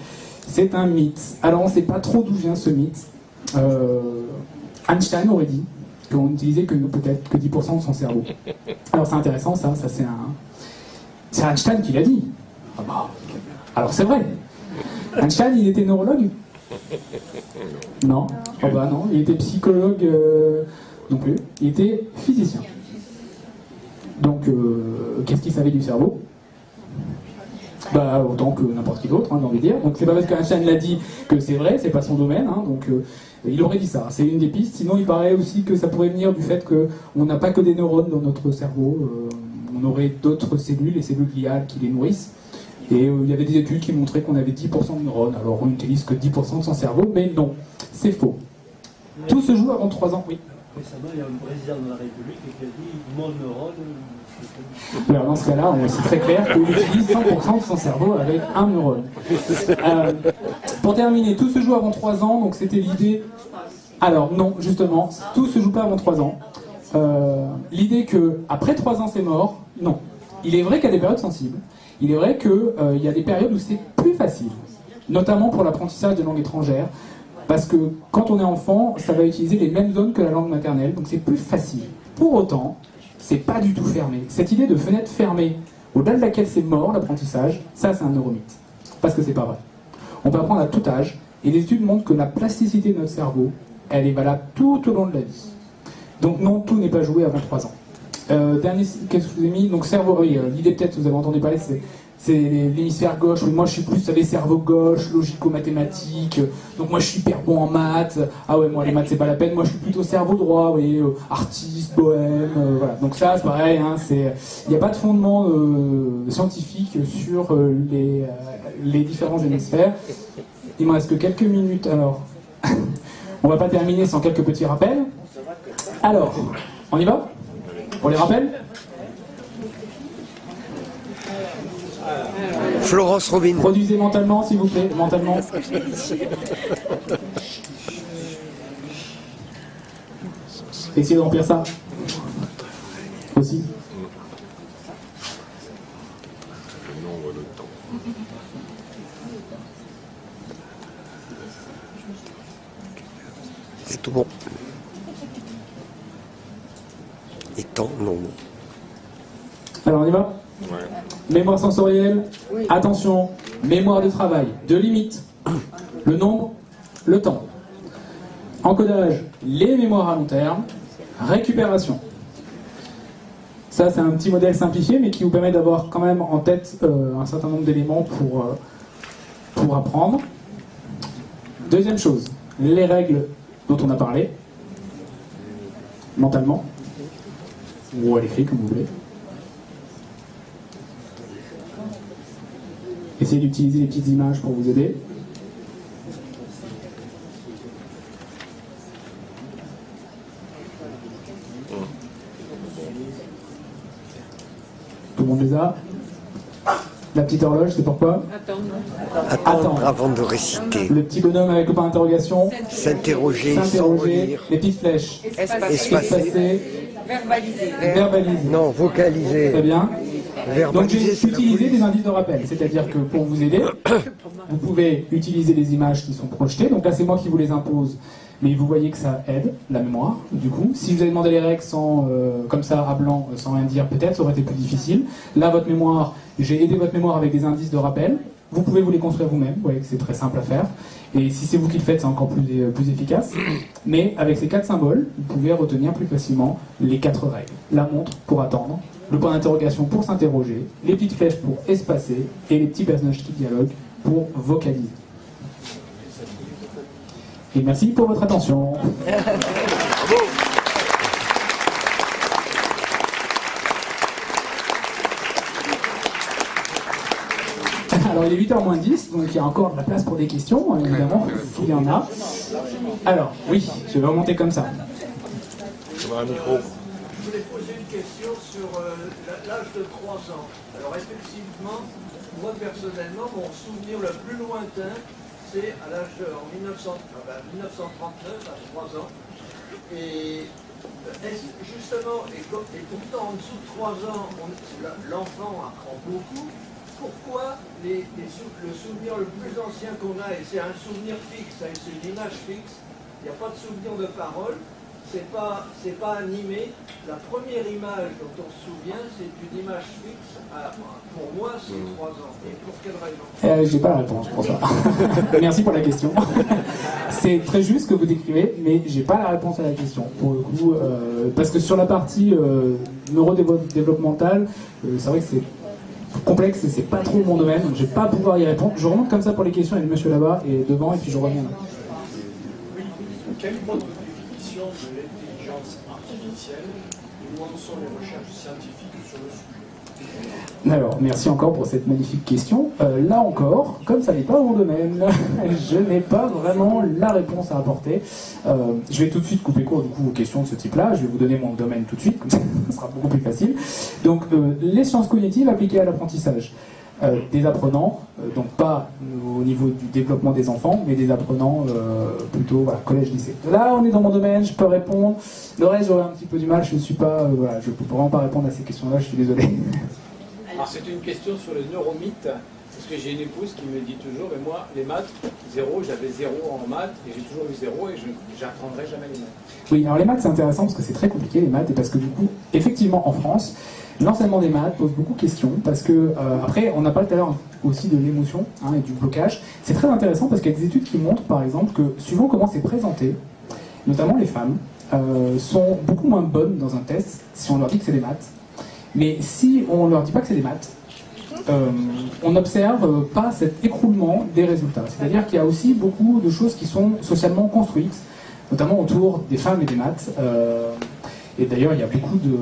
c'est un mythe. Alors on ne sait pas trop d'où vient ce mythe. Einstein aurait dit qu'on n'utilisait que peut-être que 10% de son cerveau. Alors c'est intéressant, ça c'est Einstein qui l'a dit. Ah bah, alors c'est vrai. Einstein, il était neurologue? Non. Oh bah non, il était psychologue non plus. Il était physicien. Donc, qu'est-ce qu'il savait du cerveau? Bah, autant que n'importe qui d'autre, j'ai envie de dire. Donc c'est pas parce qu'Einstein l'a dit que c'est vrai, c'est pas son domaine, donc il aurait dit ça. C'est une des pistes. Sinon, il paraît aussi que ça pourrait venir du fait qu'on n'a pas que des neurones dans notre cerveau, on aurait d'autres cellules, les cellules gliales qui les nourrissent. Et il y avait des études qui montraient qu'on avait 10% de neurones. Alors on n'utilise que 10% de son cerveau, mais non, c'est faux. Tout se joue avant 3 ans, oui. Récemment, il y a un président de la République qui a dit mon neurone. Alors dans ce cas-là, c'est très clair qu'il utilise 100% de son cerveau avec un neurone. Pour terminer, tout se joue avant 3 ans, donc c'était l'idée. Alors non, justement, tout se joue pas avant 3 ans. L'idée que après 3 ans c'est mort, non. Il est vrai qu'il y a des périodes sensibles. Il est vrai qu'il y a des périodes où c'est plus facile, notamment pour l'apprentissage de langues étrangères, parce que quand on est enfant, ça va utiliser les mêmes zones que la langue maternelle, donc c'est plus facile. Pour autant, c'est pas du tout fermé. Cette idée de fenêtre fermée, au-delà de laquelle c'est mort l'apprentissage, ça c'est un neuromythe, parce que c'est pas vrai. On peut apprendre à tout âge, et les études montrent que la plasticité de notre cerveau, elle est valable tout au long de la vie. Donc non, tout n'est pas joué avant 3 ans. Dernier, qu'est-ce que je vous ai mis? Donc cerveau, oui, l'idée peut-être, vous avez entendu parler, c'est l'hémisphère gauche. Oui, moi je suis plus, vous savez, cerveau gauche, logico-mathématique. Donc moi je suis hyper bon en maths. Ah ouais, moi les maths c'est pas la peine. Moi je suis plutôt cerveau droit, vous voyez, artiste, bohème, voilà. Donc ça c'est pareil, il n'y a pas de fondement scientifique sur les différents hémisphères. Il me reste que quelques minutes, alors on va pas terminer sans quelques petits rappels. Alors, on y va? Pour les rappels? Florence Robin. Produisez mentalement, s'il vous plaît, mentalement. Essayez de remplir ça. Aussi. C'est tout bon. Et temps, non. Alors on y va? Mémoire sensorielle, attention, mémoire de travail, 2 limites, le nombre, le temps. Encodage, les mémoires à long terme, récupération. Ça c'est un petit modèle simplifié mais qui vous permet d'avoir quand même en tête un certain nombre d'éléments pour apprendre. Deuxième chose, les règles dont on a parlé, mentalement, ou à l'écrit comme vous voulez. Essayez d'utiliser les petites images pour vous aider. Tout le monde les a? La petite horloge, c'est pourquoi? Attendre avant de réciter. Le petit bonhomme avec le point d'interrogation. S'interroger sans relire. Les petites flèches. Espacer. Verbaliser. Non, vocaliser. Très bien. Donc j'ai Verbaliser, c'est la utilisé police. des indices de rappel, c'est-à-dire que pour vous aider, vous pouvez utiliser les images qui sont projetées. Donc là c'est moi qui vous les impose, mais vous voyez que ça aide la mémoire. Du coup, si je vous avais demandé les règles sans, comme ça à blanc, sans rien dire, peut-être ça aurait été plus difficile. Là votre mémoire, j'ai aidé votre mémoire avec des indices de rappel. Vous pouvez vous les construire vous-même. Vous voyez que c'est très simple à faire. Et si c'est vous qui le faites, c'est encore plus efficace. Mais avec ces 4 symboles, vous pouvez retenir plus facilement les 4 règles. La montre pour attendre, le point d'interrogation pour s'interroger, les petites flèches pour espacer et les petits personnages qui dialoguent pour vocaliser. Et merci pour votre attention. Alors il est 8h moins 10, donc il y a encore de la place pour des questions, évidemment, s'il y en a. Alors, oui, je vais remonter comme ça. Je voulais poser une question sur l'âge de 3 ans. Alors effectivement, moi personnellement, mon souvenir le plus lointain, c'est à l'âge en 1939, à 3 ans. Et justement, et pourtant en dessous de 3 ans, l'enfant apprend beaucoup. Pourquoi le souvenir le plus ancien qu'on a, et c'est un souvenir fixe, c'est une image fixe, il n'y a pas de souvenir de parole, c'est pas animé. La première image dont on se souvient, c'est une image fixe. Pour moi, c'est 3 ans. Et pour quelle raison? J'ai pas la réponse pour ça. Merci pour la question. C'est très juste ce que vous décrivez, mais j'ai pas la réponse à la question. Pour le coup, parce que sur la partie neurodéveloppementale, c'est vrai que complexe et c'est pas trop mon domaine, donc je vais pas pouvoir y répondre. Je remonte comme ça pour les questions, il y a le monsieur là-bas et devant, et puis je reviens là. Oui. Quel mode de définition de l'intelligence artificielle et où en sont les recherches scientifiques sur le sujet? Alors, merci encore pour cette magnifique question. Là encore, comme ça n'est pas mon domaine, je n'ai pas vraiment la réponse à apporter. Je vais tout de suite couper court du coup aux questions de ce type-là. Je vais vous donner mon domaine tout de suite, comme ça, ça sera beaucoup plus facile. Donc, les sciences cognitives appliquées à l'apprentissage. Des apprenants, donc pas au niveau du développement des enfants, mais des apprenants plutôt voilà, collège-lycée. Là, on est dans mon domaine, je peux répondre. Le reste, j'aurais un petit peu du mal, je ne suis pas, voilà, je peux vraiment pas répondre à ces questions-là, je suis désolé. Alors c'est une question sur le neuromythe, parce que j'ai une épouse qui me dit toujours, mais moi, les maths, zéro, j'avais 0 en maths, et j'ai toujours eu 0, et je n'apprendrai jamais les maths. Oui, alors les maths, c'est intéressant, parce que c'est très compliqué, les maths, et parce que du coup, effectivement, en France, l'enseignement des maths pose beaucoup de questions, parce que, après, on a parlé tout à l'heure aussi de l'émotion hein, et du blocage. C'est très intéressant, parce qu'il y a des études qui montrent, par exemple, que suivant comment c'est présenté, notamment les femmes, sont beaucoup moins bonnes dans un test si on leur dit que c'est des maths. Mais si on ne leur dit pas que c'est des maths, on n'observe pas cet écroulement des résultats. C'est-à-dire qu'il y a aussi beaucoup de choses qui sont socialement construites, notamment autour des femmes et des maths. Et d'ailleurs, il y a beaucoup de...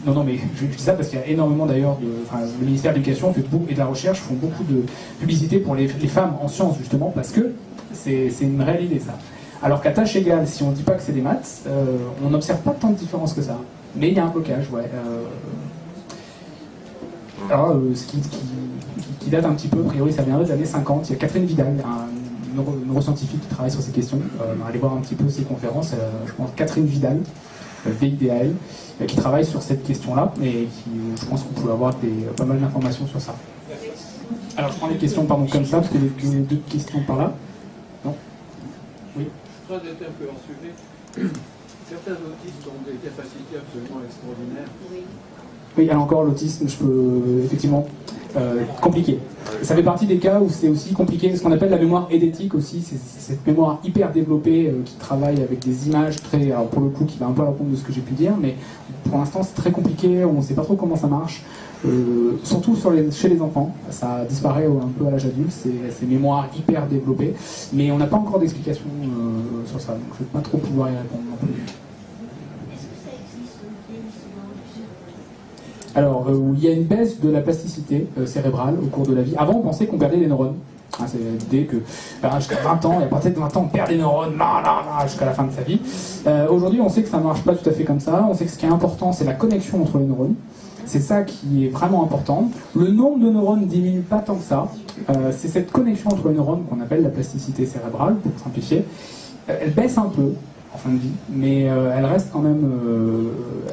Non, mais je dis ça parce qu'il y a énormément d'ailleurs de... Enfin, le ministère de l'Éducation fait beaucoup, et de la Recherche font beaucoup de publicité pour les femmes en sciences, justement, parce que c'est une réelle idée, ça. Alors qu'à tâche égale, si on ne dit pas que c'est des maths, on n'observe pas tant de différence que ça. Mais il y a un blocage, ouais. Alors, ce qui date un petit peu, a priori ça vient des années 50, il y a Catherine Vidal, un neuroscientifique qui travaille sur ces questions. Allez voir un petit peu ses conférences, je pense Catherine Vidal, VIDAL, qui travaille sur cette question-là, et qui, je pense que vous pouvez avoir pas mal d'informations sur ça. Alors je prends les questions pardon, comme ça, parce qu'il y a deux questions par là. Non? Oui. Je crois d'être un peu en sujet. Certains autistes ont des capacités absolument extraordinaires. Oui, alors encore l'autisme, je peux effectivement compliqué. Ça fait partie des cas où c'est aussi compliqué, ce qu'on appelle la mémoire édétique aussi, c'est cette mémoire hyper développée qui travaille avec des images très, alors pour le coup qui va un peu à l'encontre de ce que j'ai pu dire, mais pour l'instant c'est très compliqué, on ne sait pas trop comment ça marche, surtout chez les enfants, ça disparaît un peu à l'âge adulte, ces mémoires hyper développées, mais on n'a pas encore d'explication sur ça, donc je ne vais pas trop pouvoir y répondre non plus. Alors, il y a une baisse de la plasticité cérébrale au cours de la vie. Avant, on pensait qu'on perdait des neurones. C'est l'idée que jusqu'à 20 ans, et à partir de 20 ans, on perd des neurones jusqu'à la fin de sa vie. Aujourd'hui, on sait que ça ne marche pas tout à fait comme ça. On sait que ce qui est important, c'est la connexion entre les neurones. C'est ça qui est vraiment important. Le nombre de neurones ne diminue pas tant que ça. C'est cette connexion entre les neurones qu'on appelle la plasticité cérébrale, pour simplifier. Elle baisse un peu en fin de vie, mais elle reste quand même,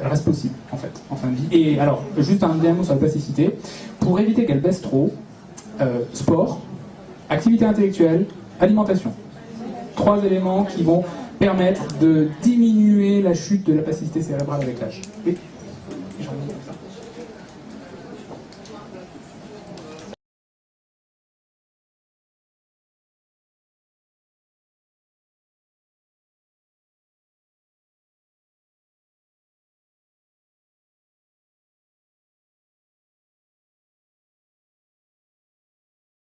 elle reste possible en fait, en fin de vie. Et alors, juste un dernier mot sur la plasticité, pour éviter qu'elle baisse trop, sport, activité intellectuelle, alimentation. 3 éléments qui vont permettre de diminuer la chute de la plasticité cérébrale avec l'âge. Oui.